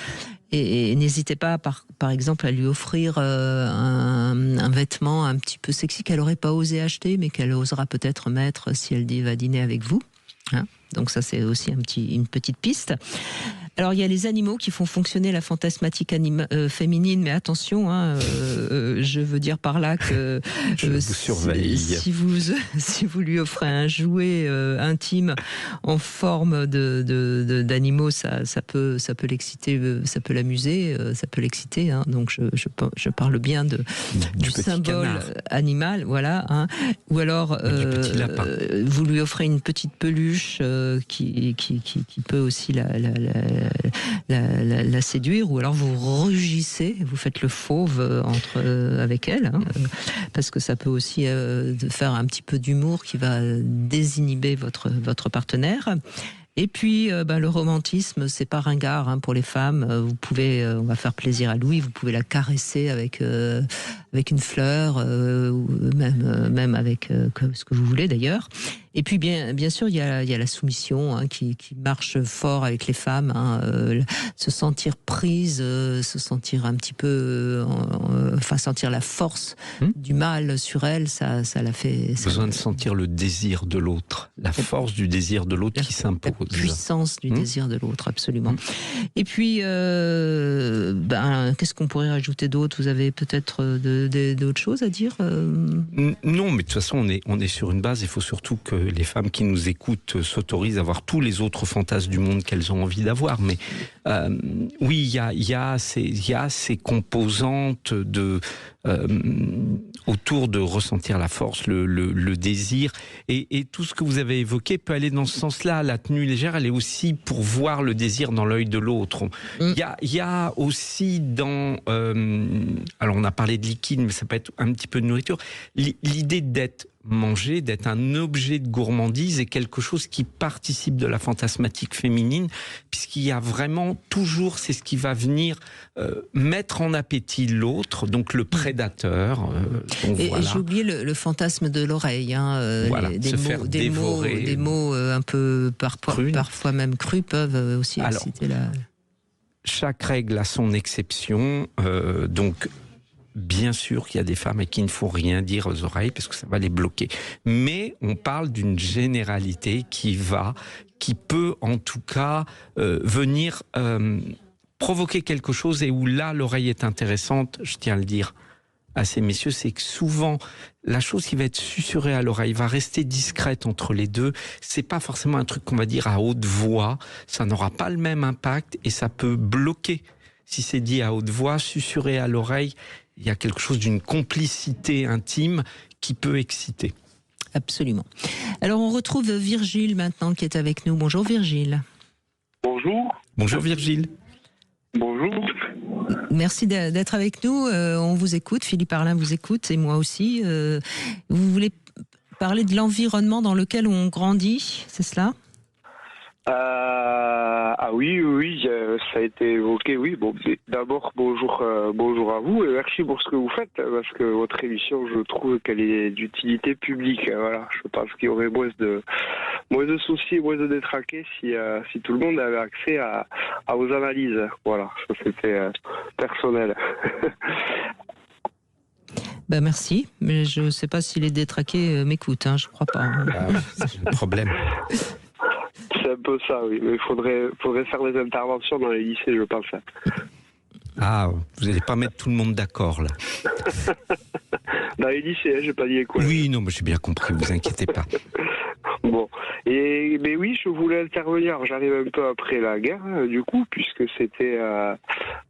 Et n'hésitez pas, par exemple, à lui offrir un vêtement un petit peu sexy qu'elle n'aurait pas osé acheter, mais qu'elle osera peut-être mettre si elle va dîner avec vous. Donc ça, c'est aussi une petite piste. Alors, il y a les animaux qui font fonctionner la fantasmatique féminine, mais attention, je veux dire par là que je vous surveille. Si vous lui offrez un jouet intime en forme d'animaux, ça peut l'exciter, ça peut l'amuser, ça peut l'exciter. Donc, je parle bien du symbole animal, voilà. Ou alors, vous lui offrez une petite peluche qui peut aussi la séduire, ou alors vous rugissez, vous faites le fauve avec elle, parce que ça peut aussi faire un petit peu d'humour qui va désinhiber votre partenaire. Et puis, le romantisme, c'est pas ringard pour les femmes. Vous pouvez, on va faire plaisir à Louis. Vous pouvez la caresser avec une fleur, ou même avec ce que vous voulez d'ailleurs. Et puis bien sûr, il y a la soumission qui marche fort avec les femmes. Se sentir prise, se sentir un petit peu, sentir la force du mâle sur elle, ça la fait. Besoin de sentir le désir de l'autre, la force du désir de l'autre qui s'impose. La puissance du désir de l'autre, absolument. Et puis, qu'est-ce qu'on pourrait rajouter d'autre? Vous avez peut-être d'autres choses à dire? Non, mais de toute façon, on est sur une base. Il faut surtout que les femmes qui nous écoutent s'autorisent à avoir tous les autres fantasmes du monde qu'elles ont envie d'avoir. Mais oui, il y a ces composantes autour de ressentir la force, le désir, et tout ce que vous avez évoqué peut aller dans ce sens-là. La tenue légère, elle est aussi pour voir le désir dans l'œil de l'autre. Il y a aussi alors on a parlé de liquide, mais ça peut être un petit peu de nourriture. L'idée d'être mangé, d'être un objet de gourmandise est quelque chose qui participe de la fantasmatique féminine, puisqu'il y a vraiment toujours, c'est ce qui va venir mettre en appétit l'autre, donc le prédateur. Et j'ai oublié le fantasme de l'oreille. Des mots un peu parfois même crus peuvent aussi exciter la... Chaque règle a son exception, donc bien sûr qu'il y a des femmes à qui il ne faut rien dire aux oreilles parce que ça va les bloquer. Mais on parle d'une généralité qui peut en tout cas venir provoquer quelque chose et où là l'oreille est intéressante, je tiens à le dire à ces messieurs, c'est que souvent la chose qui va être susurrée à l'oreille va rester discrète entre les deux. C'est pas forcément un truc qu'on va dire à haute voix, ça n'aura pas le même impact et ça peut bloquer. Si c'est dit à haute voix, susurré à l'oreille, il y a quelque chose d'une complicité intime qui peut exciter. Absolument. Alors on retrouve Virgile maintenant qui est avec nous. Bonjour Virgile. Bonjour. Bonjour Virgile. Bonjour. Merci d'être avec nous. On vous écoute, Philippe Arlin vous écoute et moi aussi. Vous voulez parler de l'environnement dans lequel on grandit, c'est cela ? Oui, ça a été évoqué, oui. Bon, d'abord, bonjour à vous et merci pour ce que vous faites, parce que votre émission, je trouve qu'elle est d'utilité publique. Voilà, je pense qu'il y aurait moins de soucis, moins de détraqués si tout le monde avait accès à vos analyses. Voilà, ça c'était personnel. Merci, mais je ne sais pas si les détraqués m'écoutent, je ne crois pas. C'est le problème. C'est un peu ça, oui. Mais il faudrait faire des interventions dans les lycées, je pense. Ah, vous n'allez pas mettre tout le monde d'accord, là. Dans les lycées, j'ai pas dit quoi. Oui, non, mais j'ai bien compris, vous inquiétez pas. Bon, mais oui, je voulais intervenir. J'arrive un peu après la guerre, du coup, puisque c'était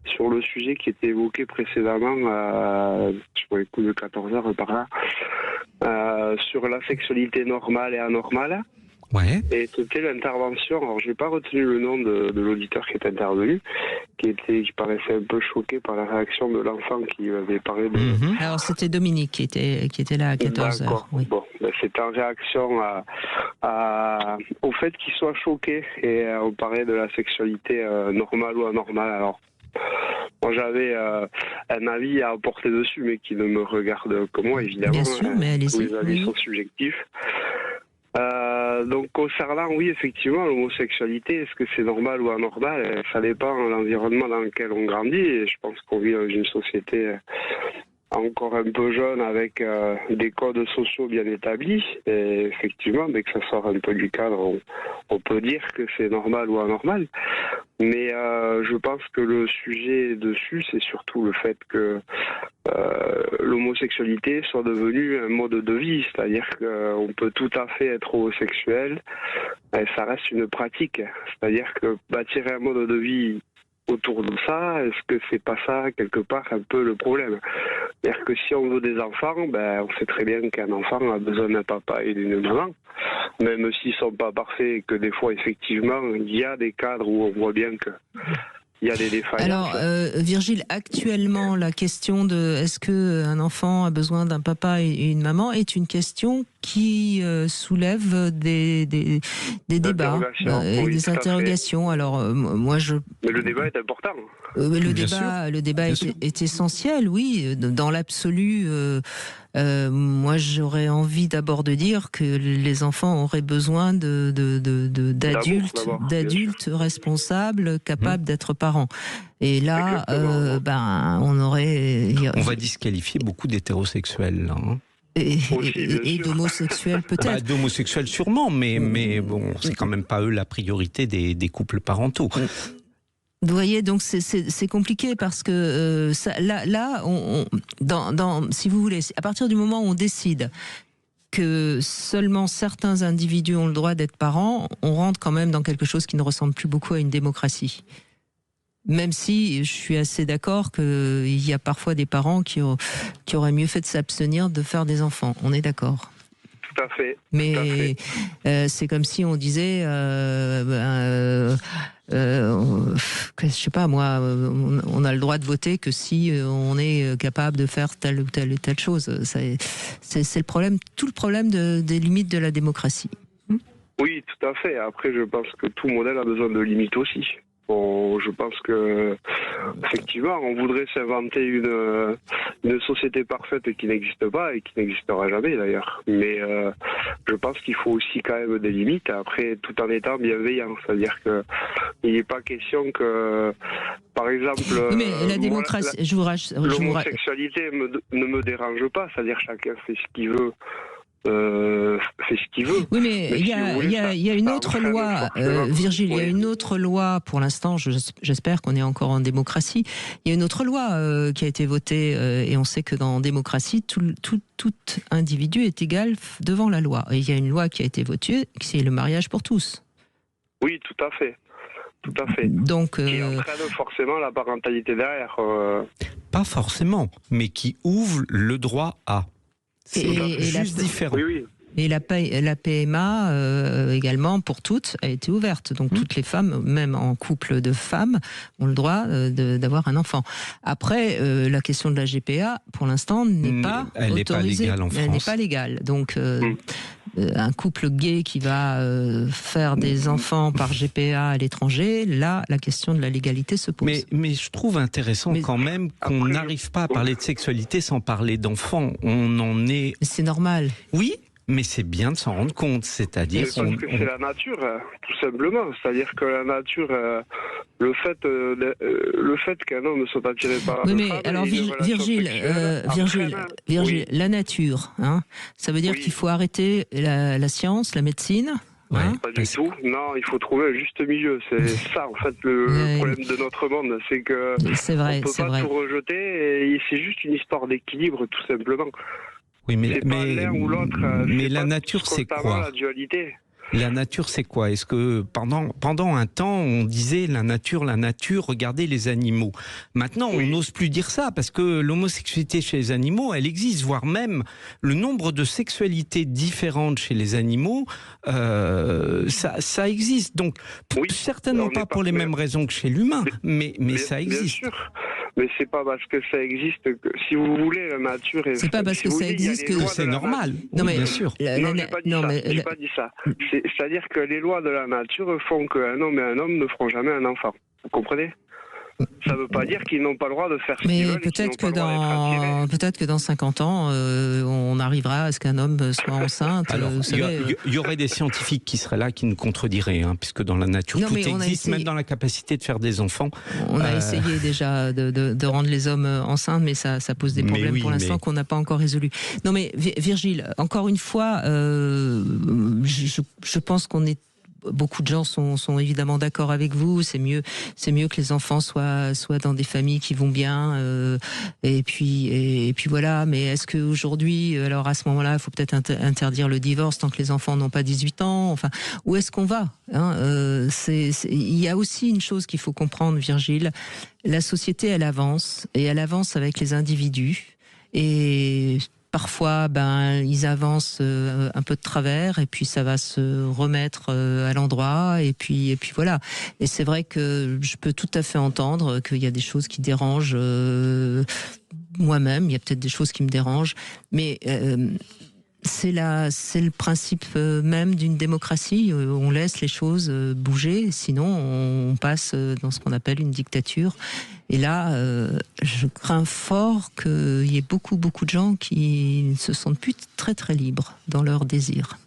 sur le sujet qui était évoqué précédemment, sur les coups de 14 heures par là, sur la sexualité normale et anormale. Ouais. Et c'était l'intervention, alors j'ai pas retenu le nom de l'auditeur qui est intervenu, qui paraissait un peu choqué par la réaction de l'enfant qui avait parlé de... Alors c'était Dominique qui était là à 14h. D'accord. Oui. Bon, c'était en réaction au fait qu'il soit choqué et on parlait de la sexualité normale ou anormale. Alors, moi j'avais un avis à apporter dessus, mais qui ne me regarde que moi, évidemment. Bien sûr, mais allez-y. Tous les avis sont subjectifs. Donc concernant, oui, effectivement, l'homosexualité, est-ce que c'est normal ou anormal ? Ça dépend de l'environnement dans lequel on grandit, et je pense qu'on vit dans une société encore un peu jeune avec des codes sociaux bien établis, et effectivement, dès que ça sort un peu du cadre, on peut dire que c'est normal ou anormal. Mais je pense que le sujet dessus, c'est surtout le fait que l'homosexualité soit devenue un mode de vie, c'est-à-dire qu'on peut tout à fait être homosexuel, et ça reste une pratique, c'est-à-dire que bâtir un mode de vie autour de ça, est-ce que c'est pas ça, quelque part, un peu le problème ? C'est-à-dire que si on veut des enfants, on sait très bien qu'un enfant a besoin d'un papa et d'une maman, même s'ils sont pas parfaits, et que des fois, effectivement, il y a des cadres où on voit bien que il y a des défaillances. Alors, Virgile, actuellement, la question de est-ce qu'un enfant a besoin d'un papa et une maman est une question qui soulève des débats et des interrogations. Alors, moi, Mais le débat est important. Le débat est essentiel, oui. Dans l'absolu, moi, j'aurais envie d'abord de dire que les enfants auraient besoin d'adultes responsables, capables d'être parents. Et là, on va disqualifier beaucoup d'hétérosexuels, là, hein. Et d'homosexuels peut-être. D'homosexuels sûrement, mais bon, c'est quand même pas eux la priorité des couples parentaux. Vous voyez, donc c'est compliqué parce que si vous voulez, à partir du moment où on décide que seulement certains individus ont le droit d'être parents, on rentre quand même dans quelque chose qui ne ressemble plus beaucoup à une démocratie. Même si je suis assez d'accord qu'il y a parfois des parents qui auraient mieux fait de s'abstenir de faire des enfants. On est d'accord. Tout à fait. Mais c'est comme si on disait, je sais pas moi, on a le droit de voter que si on est capable de faire telle ou telle chose. C'est le problème, tout le problème des limites de la démocratie. Oui, tout à fait. Après, je pense que tout modèle a besoin de limites aussi. Je pense que effectivement, on voudrait s'inventer une société parfaite qui n'existe pas et qui n'existera jamais d'ailleurs. Mais je pense qu'il faut aussi quand même des limites. Après, tout en étant bienveillant, c'est-à-dire que il n'est pas question que, par exemple, oui, mais la démocratie, l'homosexualité ne me dérange pas. C'est-à-dire chacun fait ce qu'il veut. Fait ce qu'il veut. Oui, mais il y a une autre loi, Virgile, il y a une autre loi, pour l'instant, j'espère qu'on est encore en démocratie, il y a une autre loi qui a été votée, et on sait que dans démocratie, tout individu est égal devant la loi. Et il y a une loi qui a été votée, c'est le mariage pour tous. Oui, tout à fait. Tout à fait. Donc, qui entraîne forcément la parentalité derrière. Pas forcément, mais qui ouvre le droit à. C'est juste différent. Oui, oui. Et la PMA également pour toutes a été ouverte. Donc toutes les femmes, même en couple de femmes, ont le droit d'avoir un enfant. Après, la question de la GPA, pour l'instant, n'est pas autorisée. Elle n'est pas légale en France. Elle n'est pas légale. Donc un couple gay qui va faire des enfants par GPA à l'étranger, là, la question de la légalité se pose. Mais je trouve intéressant quand même qu'on n'arrive pas à parler de sexualité sans parler d'enfants. On en est... C'est normal. Oui, mais c'est bien de s'en rendre compte, c'est-à-dire... Parce que c'est la nature, tout simplement. C'est-à-dire que la nature, le fait qu'un homme soit attiré par oui, une mais femme... alors Virgile, oui. La nature, hein, ça veut dire qu'il faut arrêter la science, la médecine. Ouais, pas du tout. Non, il faut trouver un juste milieu. C'est ça, en fait, le problème de notre monde. C'est que vrai, on peut pas tout rejeter. Et c'est juste une histoire d'équilibre, tout simplement. Oui, mais pas l'un ou l'autre. Mais la nature, c'est quoi ? La dualité. La nature, c'est quoi ? Est-ce que pendant un temps, on disait la nature, regardez les animaux. Maintenant, on n'ose plus dire ça parce que l'homosexualité chez les animaux, elle existe, voire même le nombre de sexualités différentes chez les animaux, ça existe. Donc, certainement pas pour les mêmes raisons que chez l'humain, mais ça existe. Bien sûr. Mais c'est pas parce que ça existe que, si vous voulez, la nature... C'est pas parce que ça existe que c'est normal. Non, mais bien sûr. Non, j'ai pas dit ça. C'est-à-dire que les lois de la nature font qu'un homme et un homme ne feront jamais un enfant. Vous comprenez ? Ça ne veut pas dire qu'ils n'ont pas le droit de faire ce qu'ils veulent. Mais peut-être que dans 50 ans, on arrivera à ce qu'un homme soit enceinte. Alors, il y aurait des scientifiques qui seraient là, qui nous contrediraient, puisque dans la nature, tout existe, même dans la capacité de faire des enfants. On a essayé déjà de rendre les hommes enceintes, mais ça pose des problèmes pour l'instant qu'on n'a pas encore résolus. Non mais Virgile, encore une fois, je pense qu'on est... Beaucoup de gens sont évidemment d'accord avec vous. C'est mieux que les enfants soient dans des familles qui vont bien. Et puis voilà. Mais est-ce qu'aujourd'hui, alors à ce moment-là, il faut peut-être interdire le divorce tant que les enfants n'ont pas 18 ans. Enfin, où est-ce qu'on va ? Il y a aussi une chose qu'il faut comprendre, Virgile. La société, elle avance et elle avance avec les individus. Et parfois, ils avancent un peu de travers et puis ça va se remettre à l'endroit et puis voilà. Et c'est vrai que je peux tout à fait entendre qu'il y a des choses qui dérangent moi-même. Il y a peut-être des choses qui me dérangent, mais c'est le principe même d'une démocratie. On laisse les choses bouger, sinon on passe dans ce qu'on appelle une dictature. Et là, je crains fort qu'il y ait beaucoup de gens qui ne se sentent plus très très libres dans leurs désirs.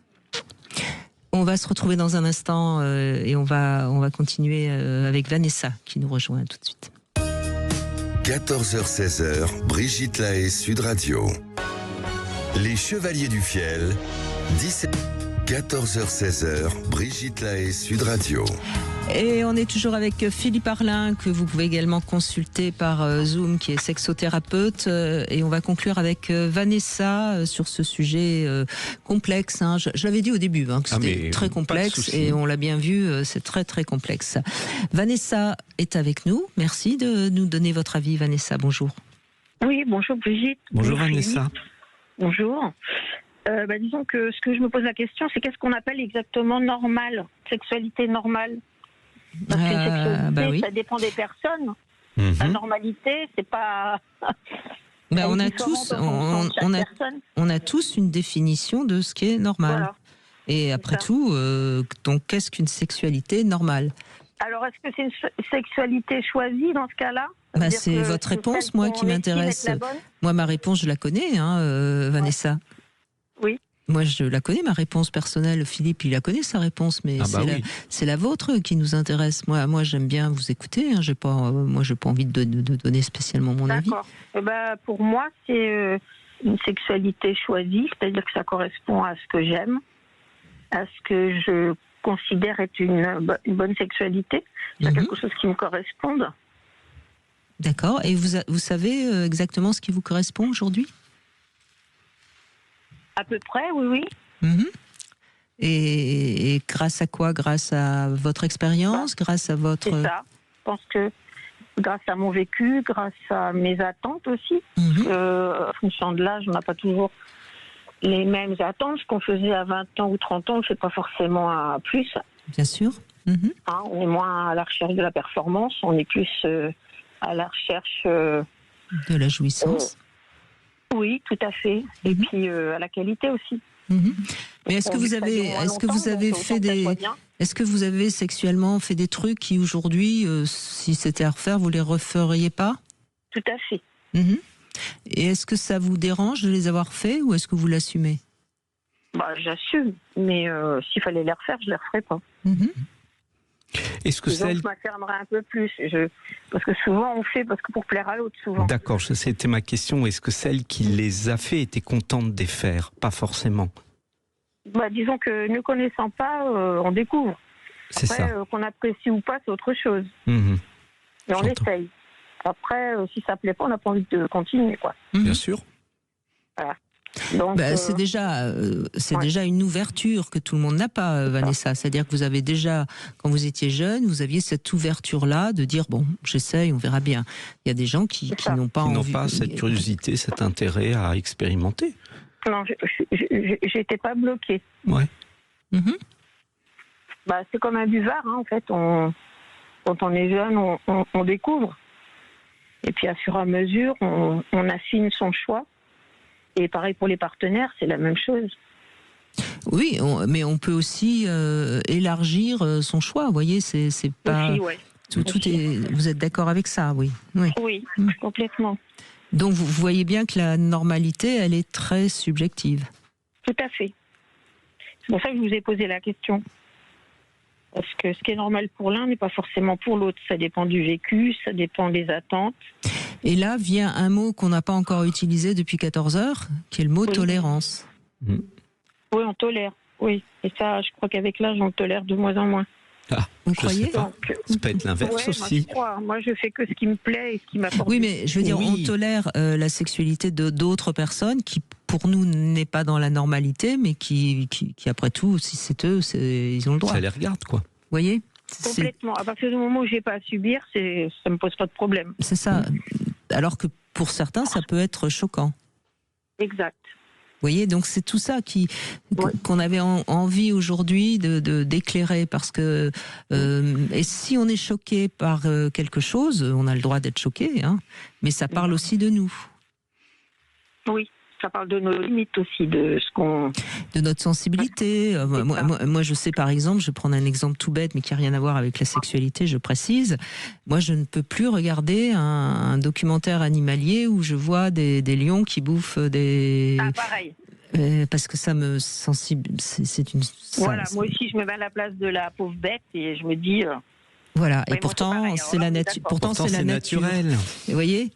On va se retrouver dans un instant et on va continuer avec Vanessa qui nous rejoint tout de suite. 14h-16h, Brigitte Lahaie, Sud Radio. Les Chevaliers du Fiel, 14h-16h, Brigitte Lahaie, Sud Radio. Et on est toujours avec Philippe Arlin, que vous pouvez également consulter par Zoom, qui est sexothérapeute. Et on va conclure avec Vanessa sur ce sujet complexe. Je l'avais dit au début que c'était très complexe, et on l'a bien vu, c'est très très complexe. Vanessa est avec nous. Merci de nous donner votre avis, Vanessa. Bonjour. Oui, bonjour Brigitte. Bonjour Vanessa. Bonjour. Disons que ce que je me pose la question, c'est qu'est-ce qu'on appelle exactement normal, sexualité normale? Parce que sexualité, ça dépend des personnes. La normalité, c'est pas... on a tous une définition de ce qui est normal. Voilà. Et après tout, donc qu'est-ce qu'une sexualité normale? Alors, est-ce que c'est une sexualité choisie dans ce cas-là? C'est votre réponse, moi, qui m'intéresse. Moi, ma réponse, je la connais, Vanessa. Oui. Moi, je la connais, ma réponse personnelle. Philippe, il la connaît, sa réponse, mais c'est la vôtre qui nous intéresse. Moi, j'aime bien vous écouter. J'ai pas envie de donner spécialement mon avis. D'accord. Pour moi, c'est une sexualité choisie, c'est-à-dire que ça correspond à ce que j'aime, à ce que je considère être une bonne sexualité, quelque chose qui me corresponde. D'accord. Et vous savez exactement ce qui vous correspond aujourd'hui? À peu près, oui. Et grâce à quoi? Grâce à votre expérience? Grâce à votre... C'est ça. Je pense que grâce à mon vécu, grâce à mes attentes aussi. En fonction de l'âge, on n'a pas toujours les mêmes attentes. Ce qu'on faisait à 20 ans ou 30 ans, on ne fait pas forcément à plus. Bien sûr. On est moins à la recherche de la performance, on est plus à la recherche... de la jouissance. Oui, tout à fait. Et puis à la qualité aussi. Mais est-ce que vous avez sexuellement fait des trucs qui aujourd'hui, si c'était à refaire, vous les referiez pas? Tout à fait. Et est-ce que ça vous dérange de les avoir faits ou est-ce que vous l'assumez? J'assume, mais s'il fallait les refaire, je les referais pas. Est-ce que je m'affirmerais un peu plus, parce que souvent on fait pour plaire à l'autre, souvent. D'accord, c'était ma question. Est-ce que celle qui les a fait était contente de les faire? Pas forcément. Disons que ne connaissant pas, on découvre. C'est ça. Qu'on apprécie ou pas, c'est autre chose. Et on essaye. Après, si ça plaît pas, on n'a pas envie de continuer, quoi. Bien sûr. Voilà. Donc, c'est déjà une ouverture que tout le monde n'a pas, Vanessa. C'est-à-dire que vous avez déjà, quand vous étiez jeune, vous aviez cette ouverture-là de dire bon, j'essaye, on verra bien. Il y a des gens qui n'ont pas envie. Qui n'ont pas cette curiosité, cet intérêt à expérimenter. Non, j'étais pas bloquée. Ouais. C'est comme un buvard, en fait. Quand on est jeune, on découvre. Et puis, à fur et à mesure, on affine son choix. Et pareil pour les partenaires, c'est la même chose. Oui, mais on peut aussi élargir son choix. Vous voyez, c'est pas aussi, ouais. Tout est. Vous êtes d'accord avec ça, oui. Oui, complètement. Donc vous voyez bien que la normalité, elle est très subjective. Tout à fait. C'est pour ça que je vous ai posé la question. Parce que ce qui est normal pour l'un n'est pas forcément pour l'autre. Ça dépend du vécu, ça dépend des attentes. Et là vient un mot qu'on n'a pas encore utilisé depuis 14 heures, qui est le mot tolérance. Oui, on tolère. Oui. Et ça, je crois qu'avec l'âge, on le tolère de moins en moins. Vous croyez? Ça peut être l'inverse aussi. Moi, je fais que ce qui me plaît et ce qui m'apporte. Oui, mais je veux dire, on tolère la sexualité d'autres personnes qui, pour nous, n'est pas dans la normalité, mais qui après tout, si c'est eux, ils ont le droit. Ça les regarde, quoi. Vous voyez? Complètement. À partir du moment où j'ai pas à subir, ça me pose pas de problème. C'est ça. Alors que pour certains, ça peut être choquant. Exact. Vous voyez, donc c'est tout ça qu'on avait envie aujourd'hui d'éclairer, parce que et si on est choqué par quelque chose, on a le droit d'être choqué, mais ça parle aussi de nous. Oui. Ça parle de nos limites aussi, de notre sensibilité. Moi, je sais, par exemple, je vais prendre un exemple tout bête, mais qui n'a rien à voir avec la sexualité, je précise. Moi, je ne peux plus regarder un documentaire animalier où je vois des lions qui bouffent des... pareil. Parce que ça me sensibilise. Moi aussi, je me mets à la place de la pauvre bête et je me dis... Voilà, et pourtant, c'est la nature. Pourtant, c'est la nature. Naturel. Vous voyez,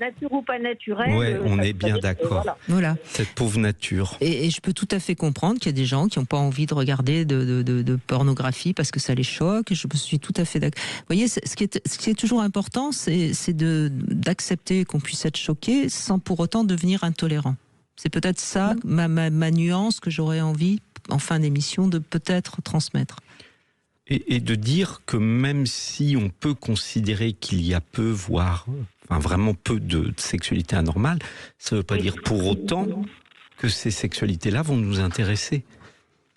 nature ou pas naturel. Ouais, on est bien d'accord. Voilà. Cette pauvre nature. Et je peux tout à fait comprendre qu'il y a des gens qui n'ont pas envie de regarder de pornographie parce que ça les choque. Je suis tout à fait d'accord. Vous voyez, ce qui est toujours important, c'est d'accepter qu'on puisse être choqué sans pour autant devenir intolérant. C'est peut-être ça, ma nuance que j'aurais envie, en fin d'émission, de peut-être transmettre. Et de dire que même si on peut considérer qu'il y a peu, voire vraiment peu de sexualité anormale, ça ne veut pas dire pour autant que ces sexualités-là vont nous intéresser.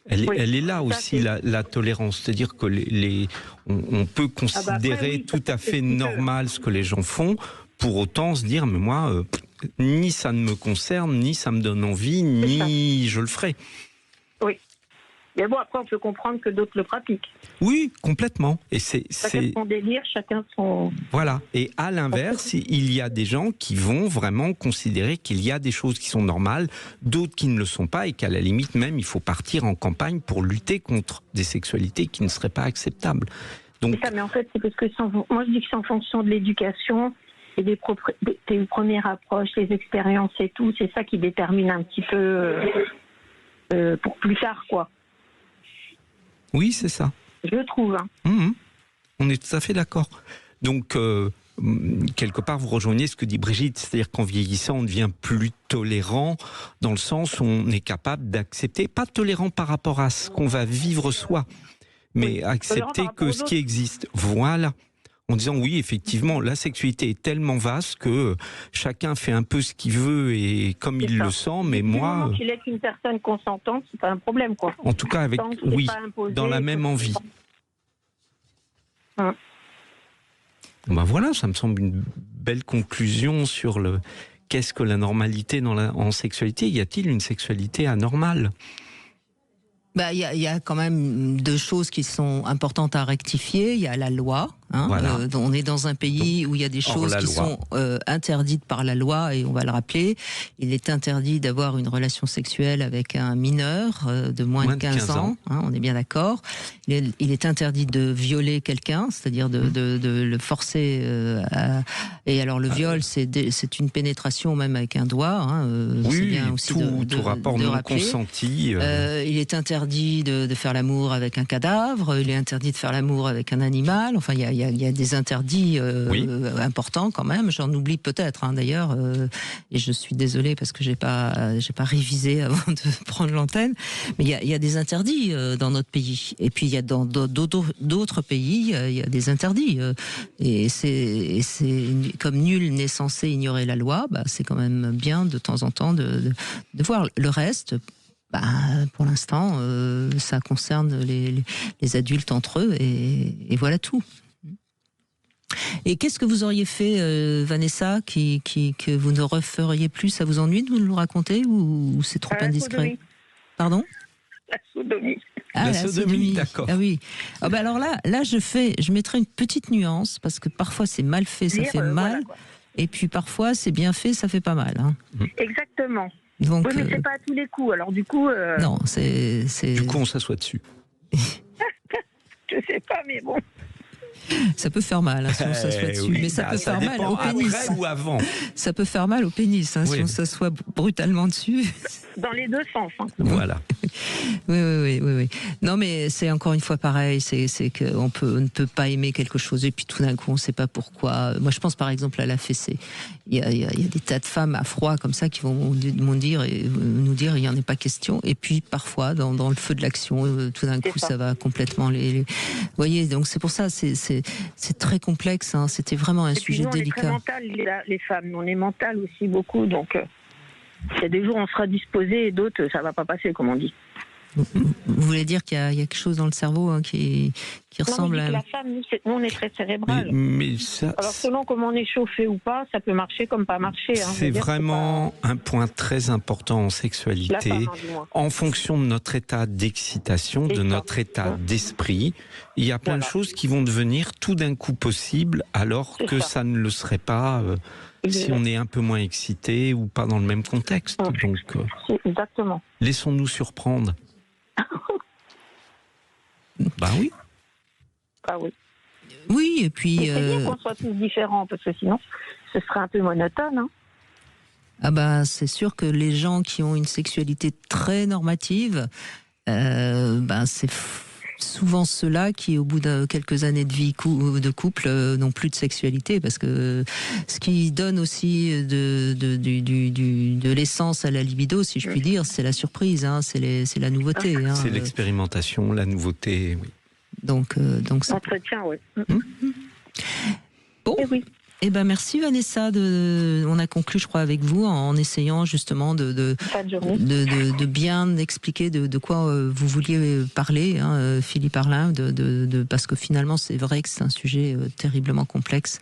Elle est là aussi, la tolérance. C'est-à-dire que on peut considérer tout à fait normal ce que les gens font, pour autant se dire, mais moi, ni ça ne me concerne, ni ça me donne envie, ni je le ferai. Oui. Mais bon, après, on peut comprendre que d'autres le pratiquent. Oui, complètement. Et chacun son délire, chacun son... Voilà. Et à l'inverse, il y a des gens qui vont vraiment considérer qu'il y a des choses qui sont normales, d'autres qui ne le sont pas, et qu'à la limite même, il faut partir en campagne pour lutter contre des sexualités qui ne seraient pas acceptables. Donc... C'est ça, mais en fait, c'est parce que moi, je dis que c'est en fonction de l'éducation et des premières approches, les expériences et tout. C'est ça qui détermine un petit peu pour plus tard, quoi. Oui, c'est ça. Je trouve. On est tout à fait d'accord. Donc, quelque part, vous rejoignez ce que dit Brigitte, c'est-à-dire qu'en vieillissant, on devient plus tolérant, dans le sens où on est capable d'accepter, pas tolérant par rapport à ce qu'on va vivre soi, mais accepter que ce qui existe. Voilà. En disant oui, effectivement, la sexualité est tellement vaste que chacun fait un peu ce qu'il veut et comme il le sent, mais moi... Du moment qu'il est une personne consentante, c'est pas un problème, quoi. En tout cas, dans la même envie. Ben voilà, ça me semble une belle conclusion sur qu'est-ce que la normalité en sexualité. Y a-t-il une sexualité anormale ? Il y a quand même deux choses qui sont importantes à rectifier. Il y a la loi. Voilà. On est dans un pays où il y a des choses qui sont interdites par la loi, et on va le rappeler. Il est interdit d'avoir une relation sexuelle avec un mineur de moins de 15 ans. On est bien d'accord. Il est interdit de violer quelqu'un, c'est-à-dire de le forcer et alors le viol, c'est une pénétration même avec un doigt. Oui, bien aussi tout rapport non consenti. Il est interdit de faire l'amour avec un cadavre. Il est interdit de faire l'amour avec un animal. Enfin, il y a des interdits importants quand même. J'en oublie peut-être d'ailleurs, et je suis désolée parce que j'ai pas révisé avant de prendre l'antenne. Mais il y a des interdits dans notre pays. Et puis il y a dans d'autres pays, il y a des interdits. Et c'est comme nul n'est censé ignorer la loi. C'est quand même bien de temps en temps de voir le reste. Pour l'instant, ça concerne les adultes entre eux, et voilà tout. Et qu'est-ce que vous auriez fait, Vanessa, que vous ne referiez plus? Ça vous ennuie de nous le raconter, ou c'est trop indiscret? Sodomie. Pardon? La sodomie. La sodomie, d'accord. Ah oui. Alors là, je mettrais une petite nuance, parce que parfois c'est mal fait, ça fait mal, et puis parfois c'est bien fait, ça fait pas mal. Exactement. Donc, oui, mais c'est pas à tous les coups. Alors du coup. Non, c'est. Du coup, on s'assoit dessus. Je sais pas, mais bon. Ça peut faire mal si on s'assoit dessus, mais ça peut faire mal au pénis. Après ou avant. Ça peut faire mal au pénis si on s'assoit brutalement dessus. Dans les deux sens. Voilà. Oui. Non, mais c'est encore une fois pareil, c'est qu'on ne peut pas aimer quelque chose et puis tout d'un coup on ne sait pas pourquoi. Moi je pense par exemple à la fessée. Il y a des tas de femmes à froid comme ça qui vont nous dire il n'y en est pas question. Et puis parfois dans le feu de l'action, tout d'un coup ça va complètement Vous voyez, donc c'est pour ça, c'est très complexe. C'était vraiment un sujet délicat. On est très mental, les femmes. On est mental aussi beaucoup, donc il y a des jours on sera disposé et d'autres ça va pas passer, comme on dit. Vous voulez dire qu'il y a quelque chose dans le cerveau qui ressemble à... La femme, nous, on est très cérébral. Mais ça... Alors selon comment on est chauffé ou pas, ça peut marcher comme pas marcher. C'est vraiment un point très important en sexualité. En fonction de notre état d'excitation, de notre état d'esprit, il y a plein de choses qui vont devenir tout d'un coup possibles, alors que ça ne le serait pas... si on est un peu moins excité ou pas dans le même contexte. Donc, exactement. Laissons-nous surprendre. Oui. Oui. Oui, et puis... C'est bien qu'on soit tous différents, parce que sinon, ce serait un peu monotone. C'est sûr que les gens qui ont une sexualité très normative, c'est souvent ceux-là qui, au bout de quelques années de vie de couple, n'ont plus de sexualité, parce que ce qui donne aussi de l'essence à la libido, si je puis dire, c'est la surprise, c'est la nouveauté. C'est l'expérimentation, la nouveauté. Oui. Donc entretien, oui. Bon. Oui. Merci Vanessa, on a conclu je crois avec vous en essayant justement de bien expliquer de quoi vous vouliez parler, Philippe Arlin, parce que finalement c'est vrai que c'est un sujet terriblement complexe.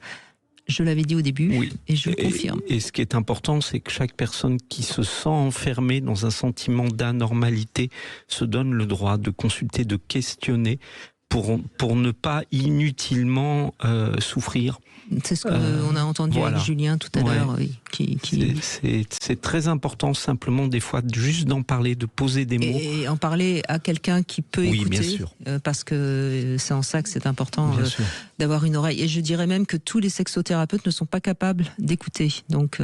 Je l'avais dit au début, et je le confirme. Et ce qui est important, c'est que chaque personne qui se sent enfermée dans un sentiment d'anormalité se donne le droit de consulter, de questionner, pour ne pas inutilement souffrir. C'est ce qu'on a entendu avec Julien tout à l'heure. Oui, c'est très important simplement des fois juste d'en parler, de poser des mots. Et en parler à quelqu'un qui peut écouter. Bien sûr. Parce que c'est en ça que c'est important d'avoir une oreille. Et je dirais même que tous les sexothérapeutes ne sont pas capables d'écouter. Donc,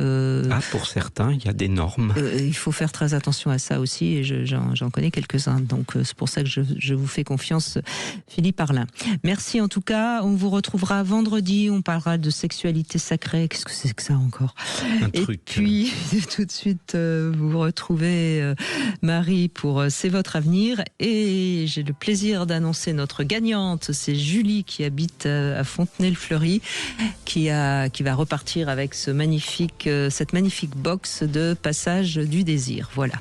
pour certains, il y a des normes. Il faut faire très attention à ça aussi, et j'en connais quelques-uns. Donc c'est pour ça que je vous fais confiance, Philippe Arlin. Merci en tout cas. On vous retrouvera vendredi. On parlera de sexualité sacrée. Qu'est-ce que c'est que ça encore ? Et puis tout de suite vous retrouvez Marie pour C'est votre avenir, et j'ai le plaisir d'annoncer notre gagnante. C'est Julie qui habite à Fontenay-le-Fleury qui va repartir avec cette magnifique box de Passage du désir. Voilà.